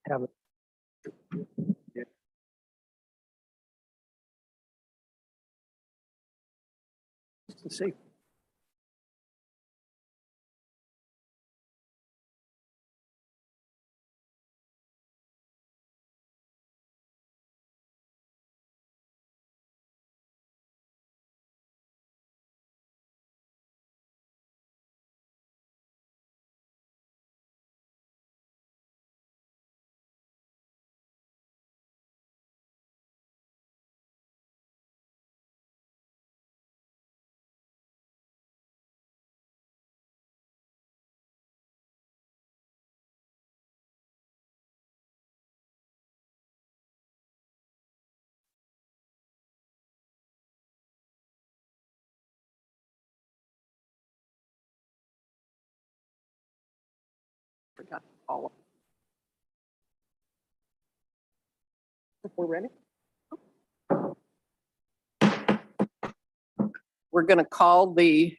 have it. Just to see. Forgot all of it. We're ready? We're going to call the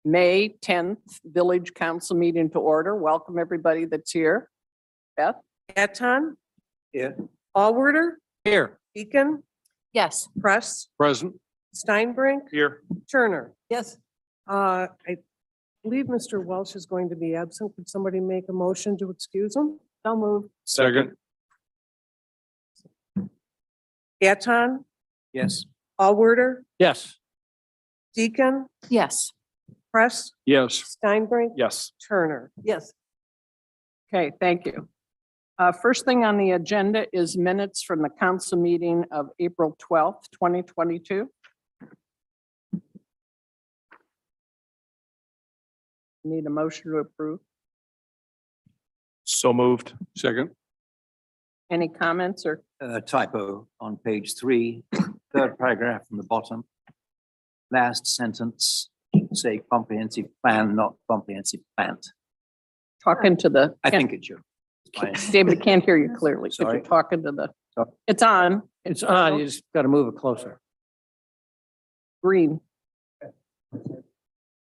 May 10th Village Council meeting to order. Welcome, everybody that's here. Beth? Anton, Here. Allworder, Here. Deacon, Yes. Press, Present. Steinbrink, Here. Turner. Yes. I believe Mr. Welsh is going to be absent. Could somebody make a motion to excuse him? So moved. Second. Anton, Yes. Allworder, Yes. Deacon, Yes. Press, Yes. Steinbrink, Yes. Turner. Yes. Okay, thank you. First thing on the agenda is minutes from the council meeting of April 12th, 2022. Need a motion to approve. So moved. Second. Any comments or Typo on page 3, third paragraph from the bottom. Last sentence, say comprehensive plan, not comprehensive plant. talking to the? I think it should. It's fine. David, can't hear you clearly. If you're Sorry. talking to the, Sorry. it's on, It's on, you just got to move it closer. green.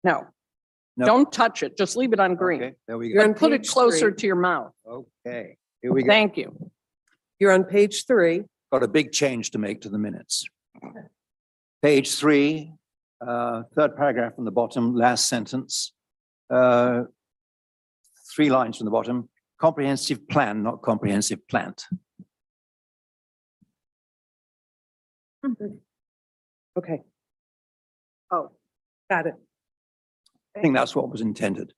No, No. don't touch it. Just leave it on green. Okay, there we You're go. on And put it page closer 3. to your mouth. Okay, here we go. Thank you. You're on page 3. Got a big change to make to the minutes. Page 3, third paragraph from the bottom, last sentence. 3 lines from the bottom, comprehensive plan, not comprehensive plant. Okay, Oh, got it. I think that's what was intended.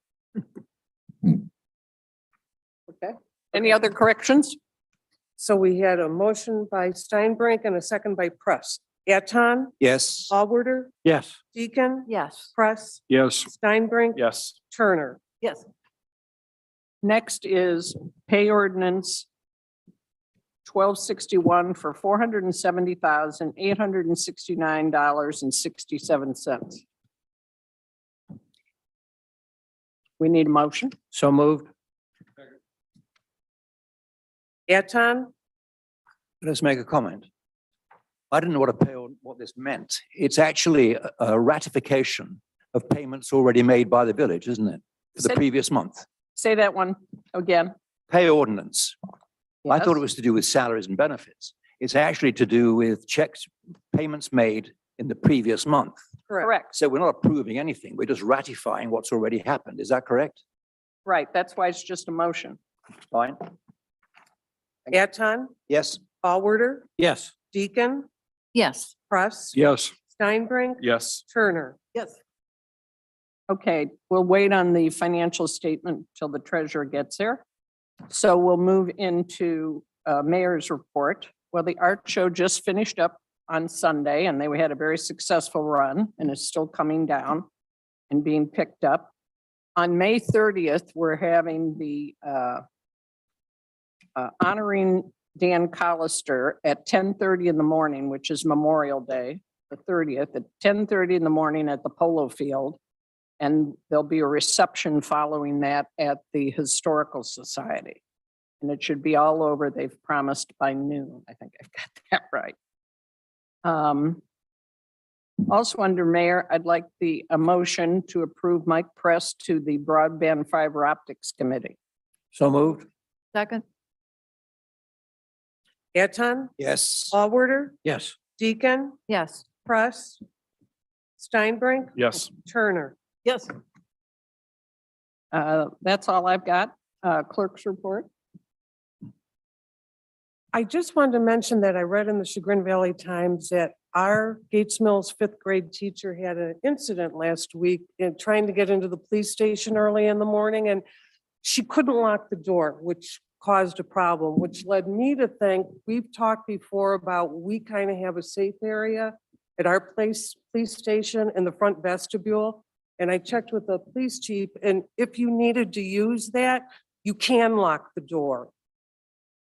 okay. Any other corrections? So we had a motion by Steinbrink and a second by Press. Anton, Yes, Allworder, Yes. Deacon, Yes. Press, Yes. Steinbrink, Yes. Turner. Yes. Next is pay ordinance 1261 for $470,869.67. We need a motion. So moved. Anton, let's make a comment. I didn't know what this meant. It's actually a ratification of payments already made by the village, isn't it? For the Said- previous month. Say that one again. Pay ordinance. I thought Yes. it was to do with salaries and benefits. It's actually to do with checks, payments made in the previous month. correct. Correct, So we're not approving anything. We're just ratifying what's already happened. Is that correct? right. That's why it's just a motion. Fine. Anton, Yes. Allworder, Yes. Deacon, Yes. Press, Yes. Steinbrink, Yes. Turner. Yes. Okay, we'll wait on the financial statement till the treasurer gets here. So we'll move into mayor's report. Well, the art show just finished up on Sunday and they had a very successful run and it's still coming down and being picked up. On May 30th, we're having the honoring Dan Collister at 10:30 in the morning, which is Memorial Day, the 30th, at 10:30 in the morning at the Polo Field. And there'll be a reception following that at the Historical Society. And it should be all over, they've promised by noon. I think I've got that right. Also under mayor, I'd like a motion to approve Mike Press to the Broadband Fiber Optics Committee. So moved. Second. Eton, Yes. Allworder, Yes. Deacon, Yes. Press, Steinbrink, Yes. Turner. Yes. That's all I've got. Clerk's report. I just wanted to mention that I read in the Chagrin Valley Times that our Gates Mills fifth grade teacher had an incident last week in trying to get into the police station early in the morning, and she couldn't lock the door, which caused a problem, which led me to think, we've talked before about, we kind of have a safe area at our police station in the front vestibule. And I checked with the police chief, and if you needed to use that, you can lock the door.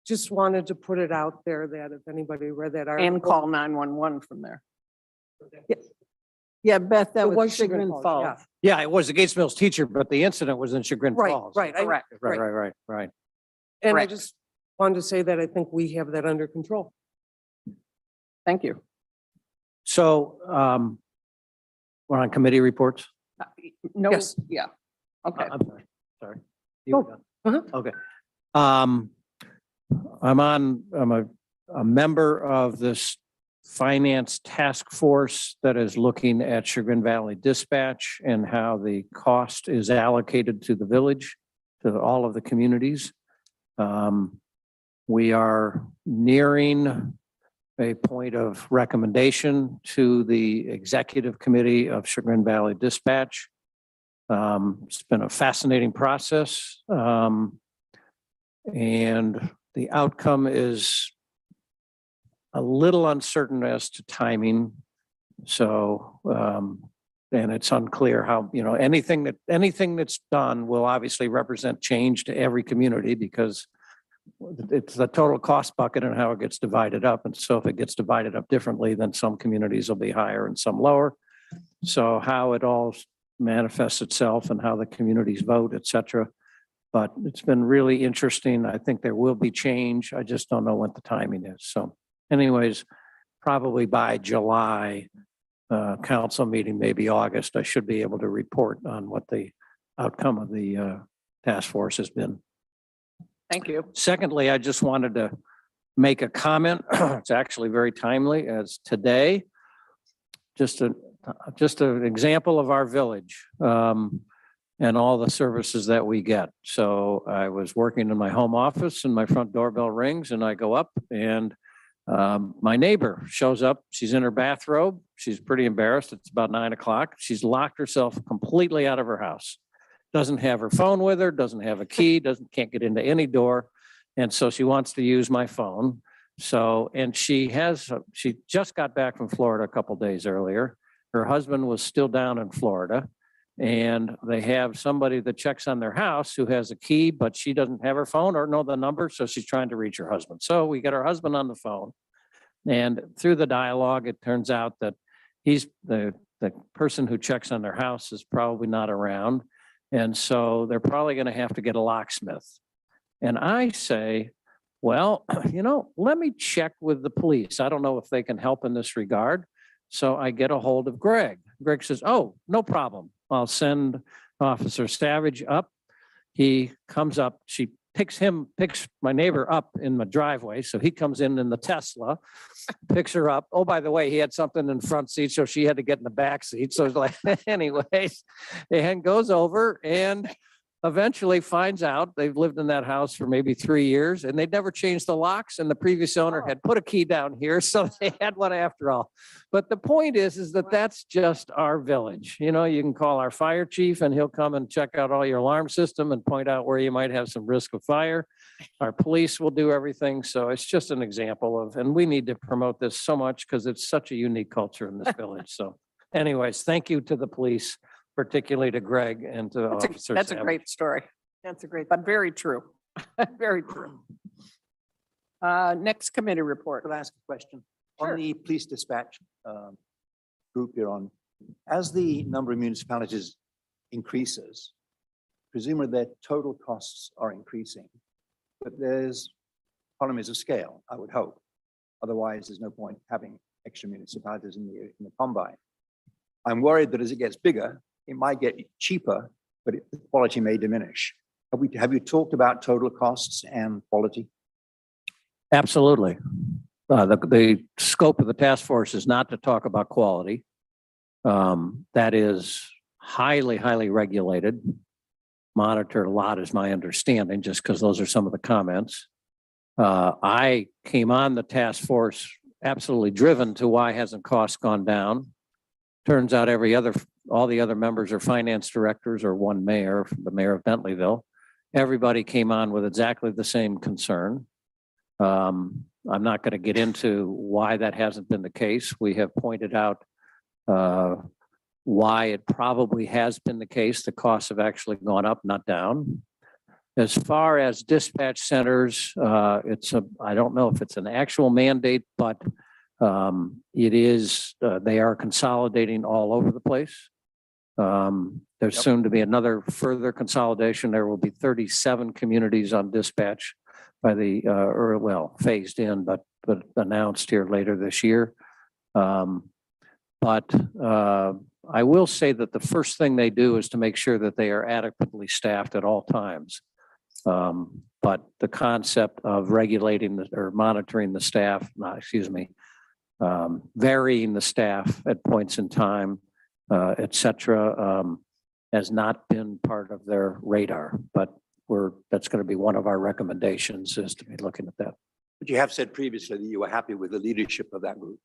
Just wanted to put it out there that if anybody read that article. And call 911 from there. Yeah, Beth, that It was was Chagrin Chagrin Falls, yeah. Falls. Yeah, it was the Gates Mills teacher, but the incident was in Chagrin Right, Falls. right. Correct. Right. And I Correct. just wanted to say that I think we have that under control. Thank you. So, we're on committee reports? No, Yes. yeah. Okay. I'm sorry. You were Oh, done? Okay. I'm a member of this finance task force that is looking at Chagrin Valley Dispatch and how the cost is allocated to the village, to all of the communities. We are nearing a point of recommendation to the executive committee of Chagrin Valley Dispatch. It's been a fascinating process. And the outcome is a little uncertain as to timing. So, and it's unclear how, anything that's done will obviously represent change to every community because it's the total cost bucket and how it gets divided up. And so if it gets divided up differently, then some communities will be higher and some lower. So how it all manifests itself and how the communities vote, et cetera. But it's been really interesting. I think there will be change. I just don't know what the timing is. So anyways, probably by July, council meeting, maybe August, I should be able to report on what the outcome of the task force has been. Thank you. Secondly, I just wanted to make a comment. It's actually very timely as today. Just an example of our village and all the services that we get. So I was working in my home office and my front doorbell rings and I go up and my neighbor shows up. She's in her bathrobe. She's pretty embarrassed. It's about 9 o'clock. She's locked herself completely out of her house. Doesn't have her phone with her, doesn't have a key, can't get into any door. And so she wants to use my phone. So, and she just got back from Florida a couple days earlier. Her husband was still down in Florida. And they have somebody that checks on their house who has a key, but she doesn't have her phone or know the number. So she's trying to reach her husband. So we get her husband on the phone. And through the dialogue, it turns out that he's the person who checks on their house is probably not around. And so they're probably going to have to get a locksmith. And I say, well, let me check with the police. I don't know if they can help in this regard. So I get a hold of Greg. Greg says, oh, no problem. I'll send Officer Savage up. He comes up. She picks my neighbor up in my driveway. So he comes in the Tesla, picks her up. Oh, by the way, he had something in the front seat, so she had to get in the back seat. So it's like, anyways, and goes over and eventually finds out they've lived in that house for maybe 3 years and they'd never changed the locks. And the previous owner had put a key down here. So they had one after all. But the point is that that's just our village. You can call our fire chief and he'll come and check out all your alarm system and point out where you might have some risk of fire. Our police will do everything. So it's just an example and we need to promote this so much because it's such a unique culture in this village. So anyways, thank you to the police, particularly to Greg and to Officer That's a Savage. great story. That's a great, but very true. Very true. Next committee report. Could I ask a question? Sure. On the police dispatch group you're on, as the number of municipalities increases, presumably their total costs are increasing, but there's economies of scale, I would hope. Otherwise, there's no point having extra municipalities in the combine. I'm worried that as it gets bigger, it might get cheaper, but the quality may diminish. Have you talked about total costs and quality? Absolutely. The scope of the task force is not to talk about quality. That is highly, highly regulated. Monitored a lot is my understanding, just because those are some of the comments. I came on the task force absolutely driven to why hasn't cost gone down. Turns out all the other members are finance directors or one mayor, the mayor of Bentleyville. Everybody came on with exactly the same concern. I'm not going to get into why that hasn't been the case. We have pointed out why it probably has been the case. The costs have actually gone up, not down. As far as dispatch centers, I don't know if it's an actual mandate, but it is, they are consolidating all over the place. There's soon to be another further consolidation. There will be 37 communities on dispatch by the, or well, phased in, but announced here later this year. But I will say that the first thing they do is to make sure that they are adequately staffed at all times. But the concept of regulating or monitoring the staff, varying the staff at points in time, et cetera, has not been part of their radar. But that's going to be one of our recommendations, is to be looking at that. But you have said previously that you were happy with the leadership of that group.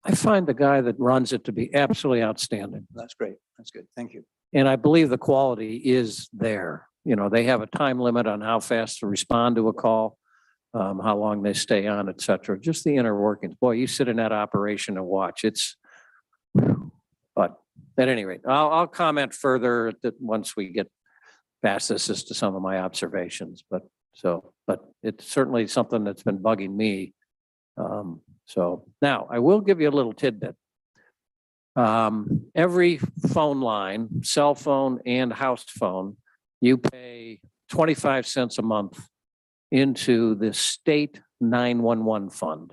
I find the guy that runs it to be absolutely outstanding. That's great. That's good. Thank you. And I believe the quality is there. You know, they have a time limit on how fast to respond to a call, how long they stay on, et cetera. Just the inner workings. Boy, you sit in that operation and watch. But at any rate, I'll comment further that once we get past this as to some of my observations. But it's certainly something that's been bugging me. So now I will give you a little tidbit. Every phone line, cell phone and house phone, you pay 25 cents a month into the state 911 fund.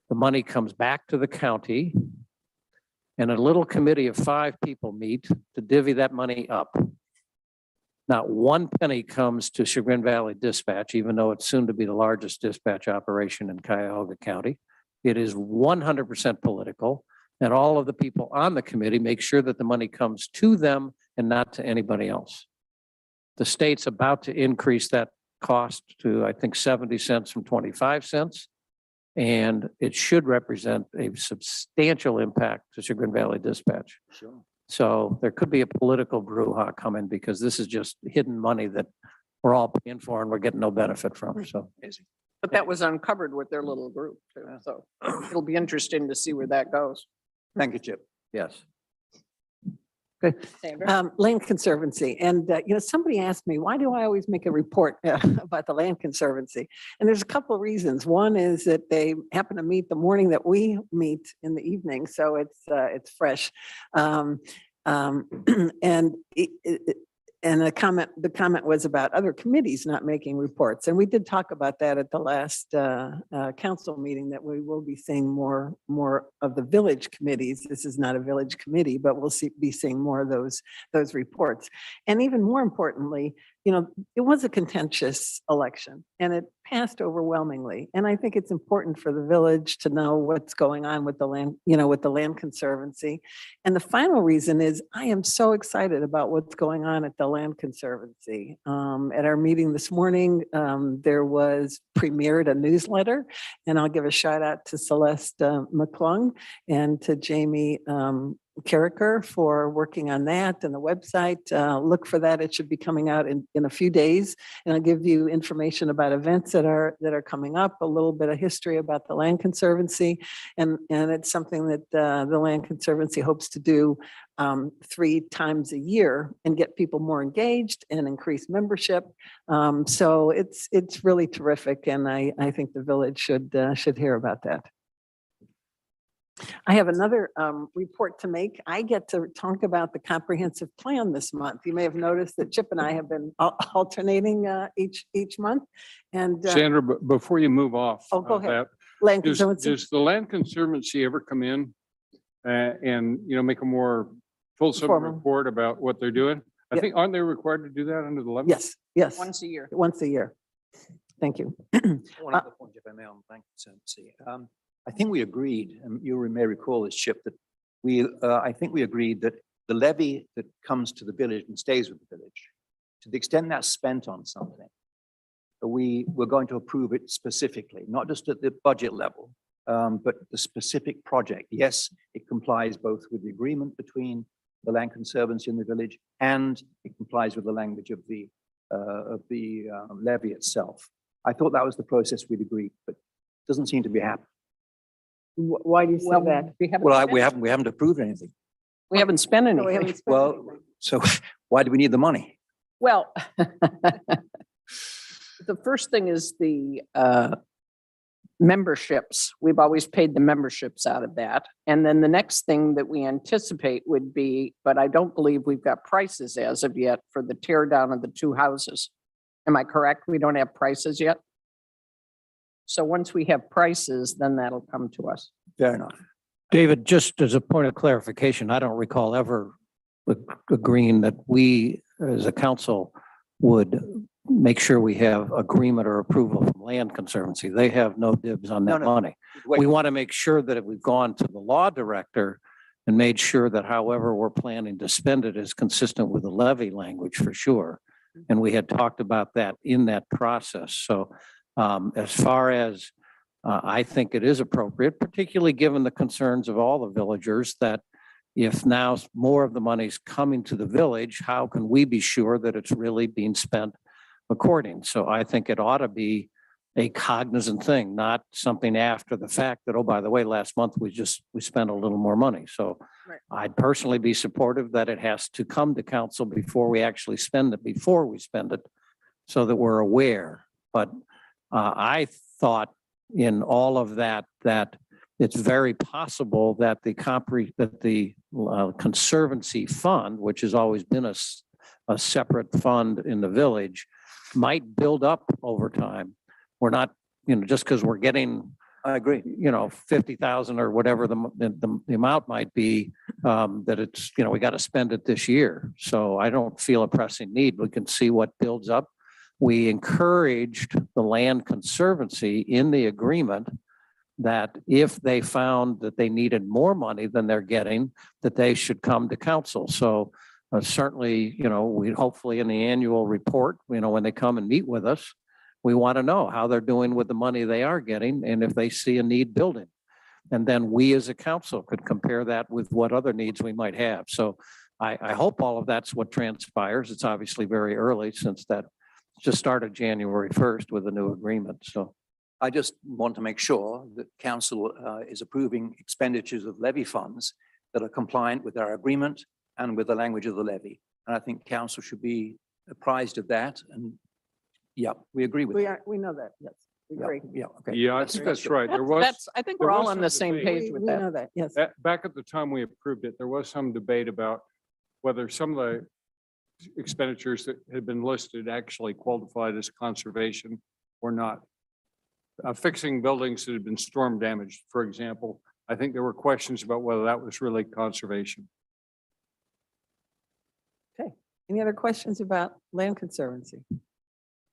The money comes back to the county, and a little committee of 5 people meet to divvy that money up. Not one penny comes to Chagrin Valley Dispatch, even though it's soon to be the largest dispatch operation in Cuyahoga County. It is 100% political, and all of the people on the committee make sure that the money comes to them and not to anybody else. The state's about to increase that cost to, I think, 70 cents from 25 cents. And it should represent a substantial impact to Chagrin Valley Dispatch. Sure. So there could be a political brouhaha coming, because this is just hidden money that we're all paying for and we're getting no benefit from. So But that was uncovered with their little group too. So it'll be interesting to see where that goes. Thank you, Chip. yes. Sandra? Land Conservancy. And, somebody asked me, why do I always make a report about the Land Conservancy? And there's a couple of reasons. One is that they happen to meet the morning that we meet in the evening. So it's fresh. And the comment was about other committees not making reports. And we did talk about that at the last council meeting, that we will be seeing more of the village committees. This is not a village committee, but we'll be seeing more of those reports. And even more importantly, it was a contentious election and it passed overwhelmingly. And I think it's important for the village to know what's going on with the land, with the Land Conservancy. And the final reason is I am so excited about what's going on at the Land Conservancy. At our meeting this morning, there was premiered a newsletter, and I'll give a shout out to Celeste McClung and to Jamie Carricker for working on that and the website. Look for that. It should be coming out in a few days. And I'll give you information about events that are coming up, a little bit of history about the Land Conservancy. And it's something that the Land Conservancy hopes to do 3 times a year and get people more engaged and increase membership. So it's really terrific. And I think the village should hear about that. I have another report to make. I get to talk about the comprehensive plan this month. You may have noticed that Chip and I have been alternating each month. And Sandra, before you move off. Oh, go ahead. that, Land Does Conservancy. the Land Conservancy ever come in and, make a more fulsome Formal. report about what they're doing? I Yeah. think, aren't they required to do that under the law? Yes. Once a year. Once a year. Thank you. One other point, if I may, on land conservancy. I think we agreed, and you may recall this, Chip, that I think we agreed that the levy that comes to the village and stays with the village, to the extent that's spent on something, we were going to approve it specifically, not just at the budget level, but the specific project. Yes, it complies both with the agreement between the Land Conservancy and the village, and it complies with the language of the levy itself. I thought that was the process we'd agreed, but it doesn't seem to be happening. Why do you say Well, that? Well, we haven't approved anything. We haven't spent No, we anything. haven't spent Well, anything. so why do we need the money? Well, the first thing is the memberships. We've always paid the memberships out of that. And then the next thing that we anticipate would be, but I don't believe we've got prices as of yet for the tear down of the two houses. Am I correct? We don't have prices yet? So once we have prices, then that'll come to us. Fair enough. David, just as a point of clarification, I don't recall ever agreeing that we, as a council, would make sure we have agreement or approval from Land Conservancy. They have no dibs on that No. money. We want to make sure that if we've gone to the law director and made sure that however we're planning to spend it is consistent with the levy language for sure. And we had talked about that in that process. So as far as I think it is appropriate, particularly given the concerns of all the villagers, that if now more of the money's coming to the village, how can we be sure that it's really being spent according? So I think it ought to be a cognizant thing, not something after the fact that, oh, by the way, last month we spent a little more money. So Right. I'd personally be supportive that it has to come to council before we actually spend it, so that we're aware. But I thought in all of that, that it's very possible that the Conservancy Fund, which has always been a separate fund in the village, might build up over time. We're not, just because we're getting, I agree. 50,000 or whatever the amount might be, that it's, we got to spend it this year. So I don't feel a pressing need. We can see what builds up. We encouraged the Land Conservancy in the agreement that if they found that they needed more money than they're getting, that they should come to council. So certainly, we hopefully in the annual report, when they come and meet with us, we want to know how they're doing with the money they are getting and if they see a need building. And then we as a council could compare that with what other needs we might have. So I hope all of that's what transpires. It's obviously very early since that just started January 1st with a new agreement. So I just want to make sure that council is approving expenditures of levy funds that are compliant with our agreement and with the language of the levy. And I think council should be apprised of that. And yeah, we agree with that. We know that, yes, we Yeah, agree. yeah, okay. Yeah, I think that's right. There was, I think there we're all was on some the same debate. page We with that. know that, yes. back at the time we approved it, there was some debate about whether some of the expenditures that had been listed actually qualified as conservation or not. Fixing buildings that had been storm damaged, for example, I think there were questions about whether that was really conservation. Any other questions about Land Conservancy?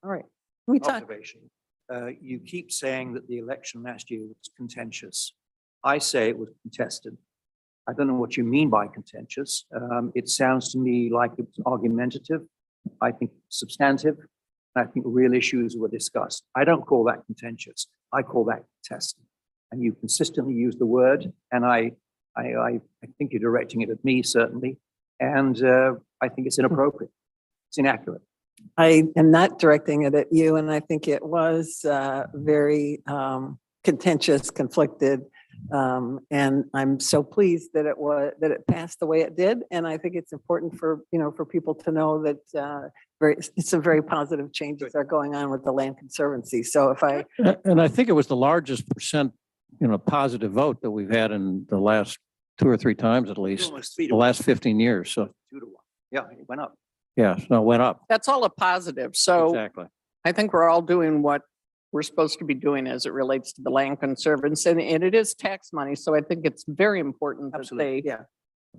All right. We talk, Observation. You keep saying that the election last year was contentious. I say it was contested. I don't know what you mean by contentious. It sounds to me like it's argumentative. I think substantive. I think real issues were discussed. I don't call that contentious. I call that contested. And you consistently use the word, and I think you're directing it at me, certainly. And I think it's inappropriate. It's inaccurate. I am not directing it at you, and I think it was very contentious, conflicted. And I'm so pleased that it passed the way it did. And I think it's important for people to know that some very positive changes are going on with the Land Conservancy. So if I, and I think it was the largest percent, positive vote that we've had in the last 2 or 3 times at least, Almost 3 to the 1, last 15 years. So 2 to 1. Yeah, it went up. yeah, so it went up. That's all a positive. So Exactly. I think we're all doing what we're supposed to be doing as it relates to the Land Conservancy, and it is tax money. So I think it's very important that Absolutely. yeah,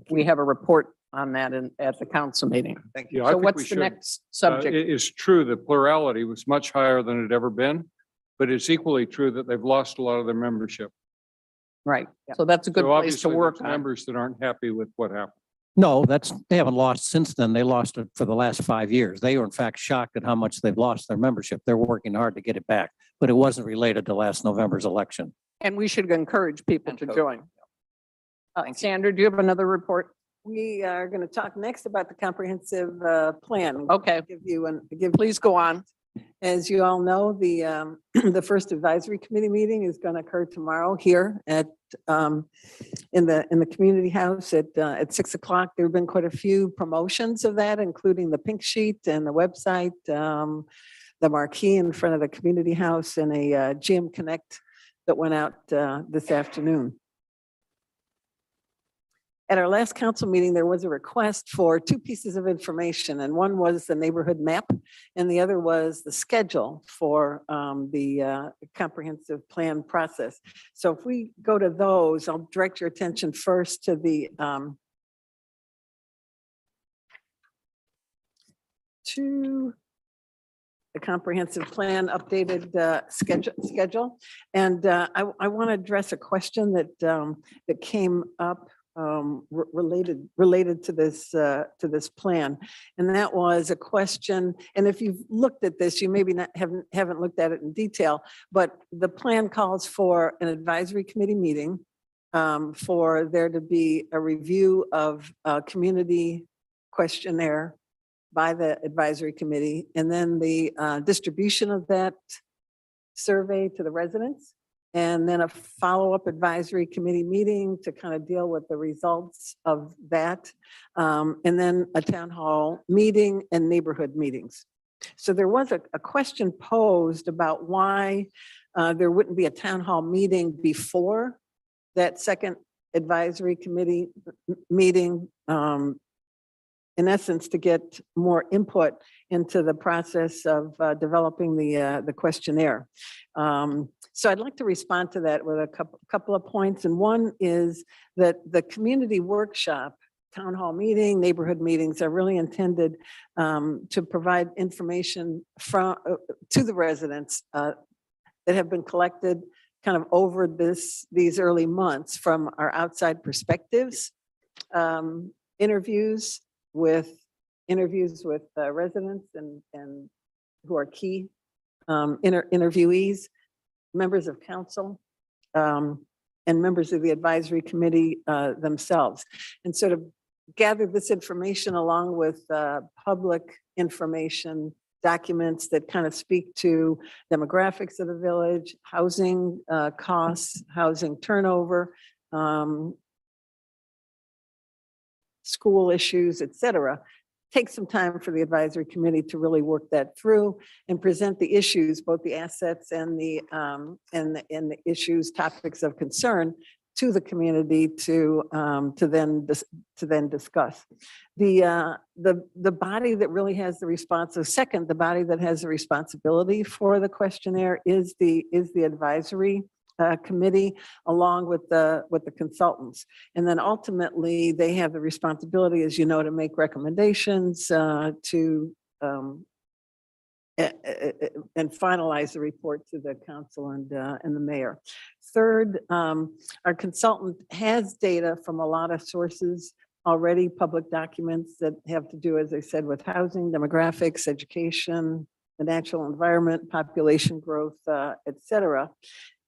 we have a report on that at the council meeting. Thank you. Yeah, I So think we what's the should. next subject? It is true that plurality was much higher than it ever been, but it's equally true that they've lost a lot of their membership. Right. So that's a good So place to obviously work there's on. members that aren't happy with what happened. No, they haven't lost since then. They lost it for the last 5 years. They were in fact shocked at how much they've lost their membership. They're working hard to get it back, but it wasn't related to last November's election. And we should encourage people to And join. Sandra, do you have another report? We are going to talk next about the comprehensive plan. Okay, Give you an, give. please go on. As you all know, the, the first advisory committee meeting is going to occur tomorrow here at, in the community house at 6 o'clock. There have been quite a few promotions of that, including the pink sheet and the website, the marquee in front of the community house, and a GM Connect that went out this afternoon. At our last council meeting, there was a request for 2 pieces of information, and one was the neighborhood map, and the other was the schedule for the comprehensive plan process. So if we go to those, I'll direct your attention first to the comprehensive plan updated schedule. And I want to address a question that came up related to this plan. And that was a question, and if you've looked at this, you maybe haven't looked at it in detail, but the plan calls for an advisory committee meeting for there to be a review of a community questionnaire by the advisory committee, and then the distribution of that survey to the residents, and then a follow-up advisory committee meeting to kind of deal with the results of that, and then a town hall meeting and neighborhood meetings. So there was a question posed about why there wouldn't be a town hall meeting before that second advisory committee meeting, in essence, to get more input into the process of developing the questionnaire. So I'd like to respond to that with a couple of points. And one is that the community workshop, town hall meeting, neighborhood meetings are really intended to provide information to the residents that have been collected kind of over these early months from our outside perspectives, interviews with residents and who are key interviewees, members of council, and members of the advisory committee themselves. And so to gather this information along with public information documents that kind of speak to demographics of the village, housing costs, housing turnover, school issues, et cetera. Take some time for the advisory committee to really work that through and present the issues, both the assets and the issues, topics of concern to the community to then discuss. The body that really has the the body that has the responsibility for the questionnaire is the advisory committee, along with the consultants. And then ultimately, they have the responsibility, as you know, to make recommendations to and finalize the report to the council and the mayor. Third, our consultant has data from a lot of sources already, public documents that have to do, as I said, with housing, demographics, education, the natural environment, population growth, et cetera.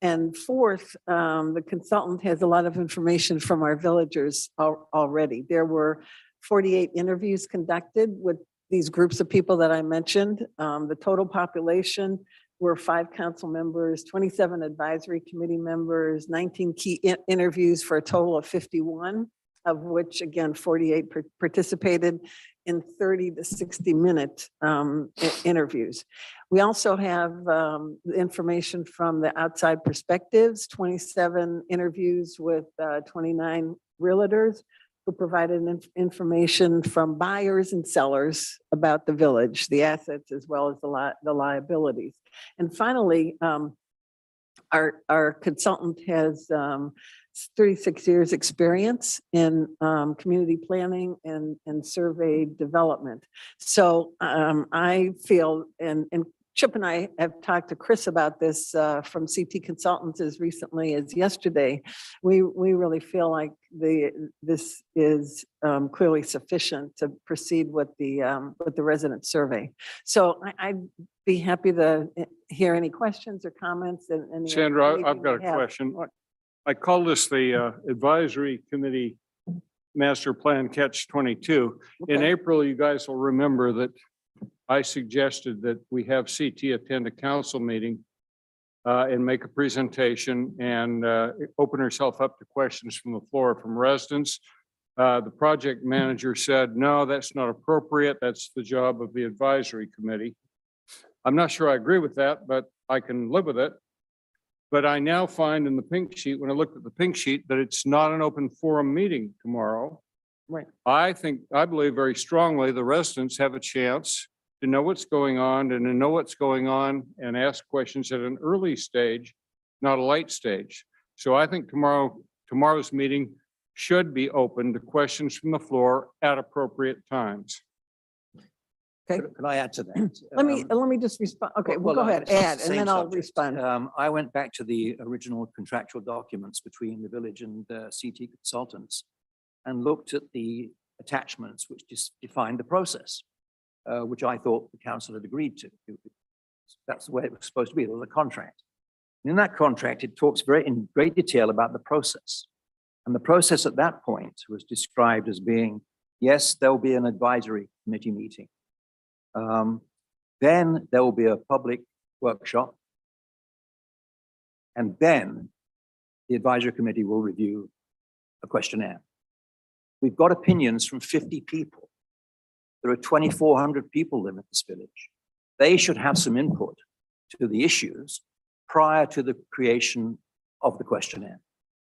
And fourth, the consultant has a lot of information from our villagers already. There were 48 interviews conducted with these groups of people that I mentioned. The total population were 5 council members, 27 advisory committee members, 19 key interviews for a total of 51, of which again, 48 participated in 30 to 60 minute interviews. We also have information from the outside perspectives, 27 interviews with 29 realtors who provided information from buyers and sellers about the village, the assets, as well as the liabilities. And finally, our consultant has 36 years experience in community planning and survey development. So I feel, and Chip and I have talked to Chris about this from CT Consultants as recently as yesterday. We really feel like this is clearly sufficient to proceed with the resident survey. So I'd be happy to hear any questions or comments and. Sandra, anything I've got you a have. question. I call this the advisory committee master plan catch 22. In Okay. April, you guys will remember that I suggested that we have CT attend a council meeting and make a presentation and open herself up to questions from the floor from residents. The project manager said, no, that's not appropriate. That's the job of the advisory committee. I'm not sure I agree with that, but I can live with it. But I now find in the pink sheet, when I looked at the pink sheet, that it's not an open forum meeting tomorrow. Right. I believe very strongly the residents have a chance to know what's going on and to know what's going on and ask questions at an early stage, not a late stage. So I think tomorrow's meeting should be open to questions from the floor at appropriate times. Okay. Could I add to that? Let me just respond. Okay, well, go ahead, add, and then I'll respond. I went back to the original contractual documents between the village and CT Consultants and looked at the attachments which just defined the process, which I thought the council had agreed to. That's the way it was supposed to be. There was a contract. And in that contract, it talks in great detail about the process. And the process at that point was described as being, yes, there will be an advisory committee meeting. Then there will be a public workshop. And then the advisory committee will review a questionnaire. We've got opinions from 50 people. There are 2,400 people live in this village. They should have some input to the issues prior to the creation of the questionnaire,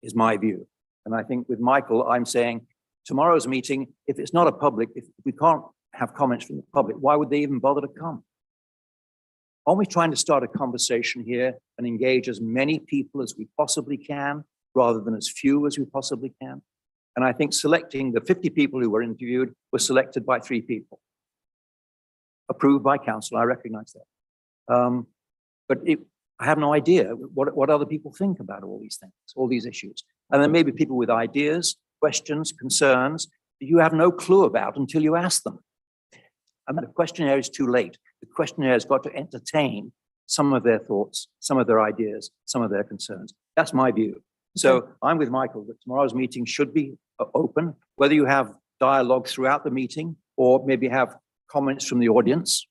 is my view. And I think with Michael, I'm saying tomorrow's meeting, if it's not a public, if we can't have comments from the public, why would they even bother to come? Aren't we trying to start a conversation here and engage as many people as we possibly can, rather than as few as we possibly can? And I think selecting the 50 people who were interviewed were selected by 3 people. Approved by council, I recognize that. But I have no idea what other people think about all these things, all these issues. And there may be people with ideas, questions, concerns that you have no clue about until you ask them. And the questionnaire is too late. The questionnaire has got to entertain some of their thoughts, some of their ideas, some of their concerns. That's my view. So I'm with Michael that tomorrow's meeting should be open, whether you have dialogue throughout the meeting or maybe have comments from the audience.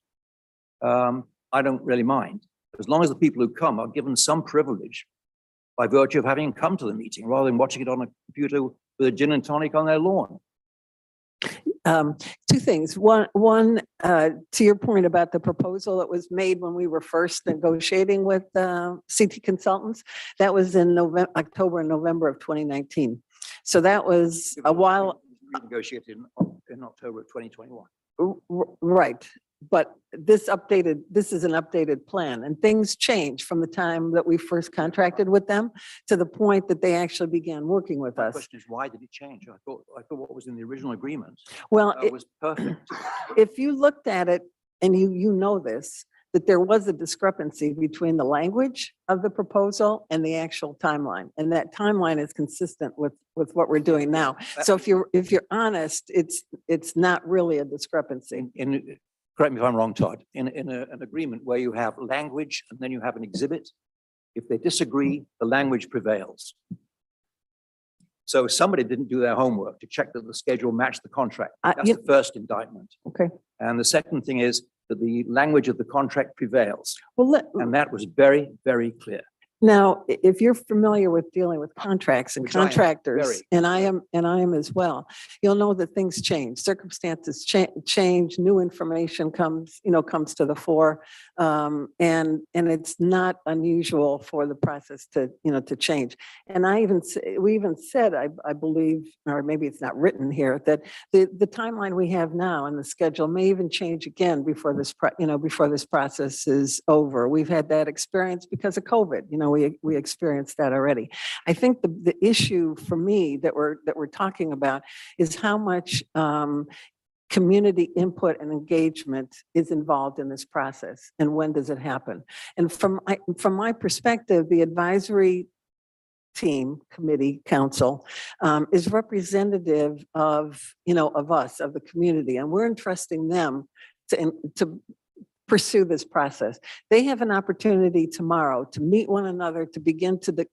I don't really mind, as long as the people who come are given some privilege by virtue of having come to the meeting rather than watching it on a computer with a gin and tonic on their lawn. 2 things. One, to your point about the proposal that was made when we were first negotiating with CT Consultants, that was in October and November of 2019. So that was a while. Negotiated in October of 2021. Right. But this is an updated plan, and things change from the time that we first contracted with them to the point that they actually began working with My us. question is, why did it change? I thought what was in the original agreement Well, was perfect. if you looked at it, and you know this, that there was a discrepancy between the language of the proposal and the actual timeline. And that timeline is consistent with what we're doing now. So if you're honest, it's not really a discrepancy. Correct me if I'm wrong, Todd, in an agreement where you have language and then you have an exhibit, if they disagree, the language prevails. So somebody didn't do their homework to check that the schedule matched the contract. That's the first indictment. Okay. And the second thing is that the language of the contract prevails. Well, And that was very, very clear. now, if you're familiar with dealing with contracts and Which I am, contractors, very. and I am as well, you'll know that things change, circumstances change, new information comes to the fore. And it's not unusual for the process to change. And we even said, I believe, or maybe it's not written here, that the timeline we have now and the schedule may even change again before this process is over. We've had that experience because of COVID. we experienced that already. I think the issue for me that we're talking about is how much community input and engagement is involved in this process, and when does it happen? And from my perspective, the advisory team, committee, council, is representative of, of us, of the community, and we're entrusting them to pursue this process. They have an opportunity tomorrow to meet one another, to begin to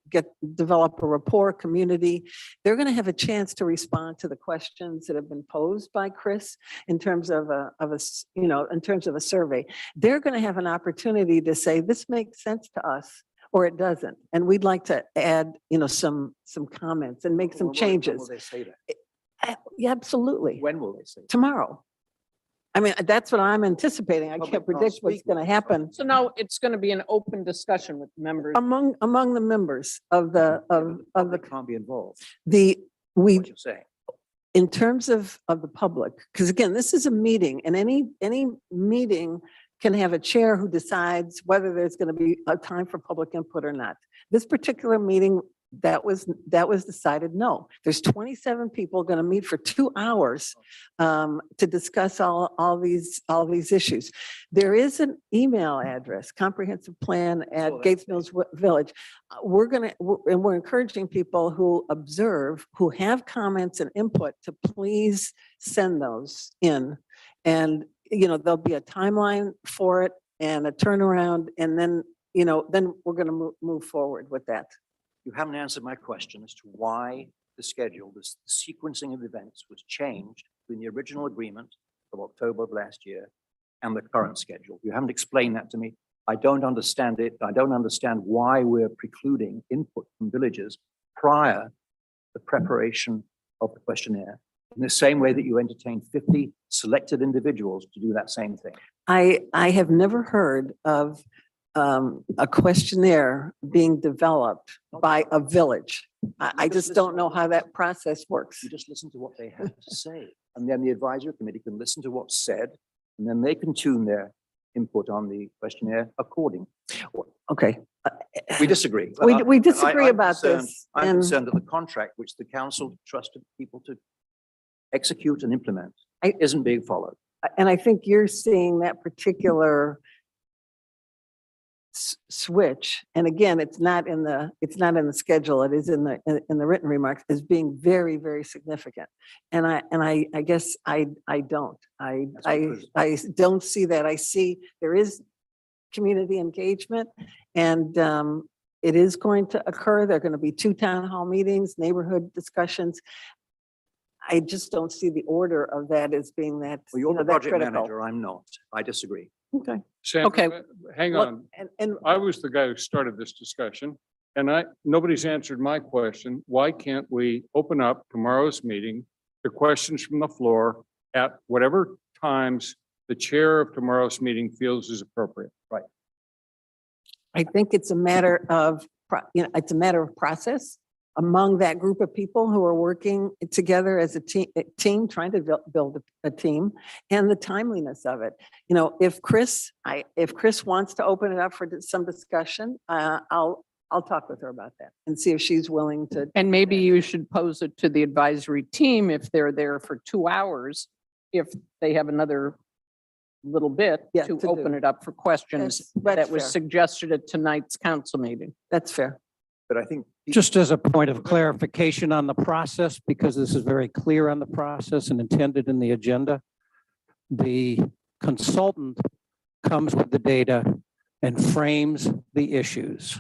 develop a rapport community. They're going to have a chance to respond to the questions that have been posed by Chris in terms of in terms of a survey. They're going to have an opportunity to say, this makes sense to us, or it doesn't. And we'd like to add, some comments and make some When changes. will they say that? Yeah, absolutely. When will they say? that? Tomorrow. I mean, that's what I'm anticipating. I Public can't can't predict what's speak going to happen So now it's going to be an open discussion with members. among the members of the Public can't be involved. we What you're saying. in terms of the public, because again, this is a meeting, and any meeting can have a chair who decides whether there's going to be a time for public input or not. This particular meeting, that was decided, no. There's 27 people going to meet for 2 hours to discuss all these issues. There is an email address, comprehensive plan at Oh, that's Gates Mills Village. We're encouraging people who observe, who have comments and input, to please send those in. And, there'll be a timeline for it and a turnaround, and then we're going to move forward with that. You haven't answered my question as to why the schedule, the sequencing of events was changed between the original agreement of October of last year and the current schedule. You haven't explained that to me. I don't understand it. I don't understand why we're precluding input from villages prior to the preparation of the questionnaire, in the same way that you entertain 50 selected individuals to do that same thing. I have never heard of a questionnaire being developed by a village. I just don't know how that process works. You just listen to what they have to say. And then the advisory committee can listen to what's said, and then they can tune their input on the questionnaire according. Okay. We disagree. We disagree I'm about concerned- this. I'm and concerned that the contract which the council trusted people to execute and implement I- isn't being followed. And I think you're seeing that particular switch. And again, it's not in the schedule. It is in the written remarks, as being very, very significant. And I guess I don't. That's I don't see that. I see there is community engagement, and it is going to occur. There are going to be 2 town hall meetings, neighborhood discussions. I just don't see the order of that as being that, Well, you're the that project critical. manager. I'm not. I disagree. Okay. Sam, Okay. hang Well, on. and I was the guy who started this discussion, and nobody's answered my question. Why can't we open up tomorrow's meeting to questions from the floor at whatever times the chair of tomorrow's meeting feels is appropriate? Right. I think it's a matter of, it's a matter of process among that group of people who are working together as a team, trying to build a team, and the timeliness of it. If Chris wants to open it up for some discussion, I'll talk with her about that and see if she's willing to. And maybe you should pose it to the advisory team if they're there for 2 hours, if they have another little bit Yeah, to to open do. it up for questions That's that was fair. suggested at tonight's council meeting. That's fair. But I think. Just as a point of clarification on the process, because this is very clear on the process and intended in the agenda, the consultant comes with the data and frames the issues.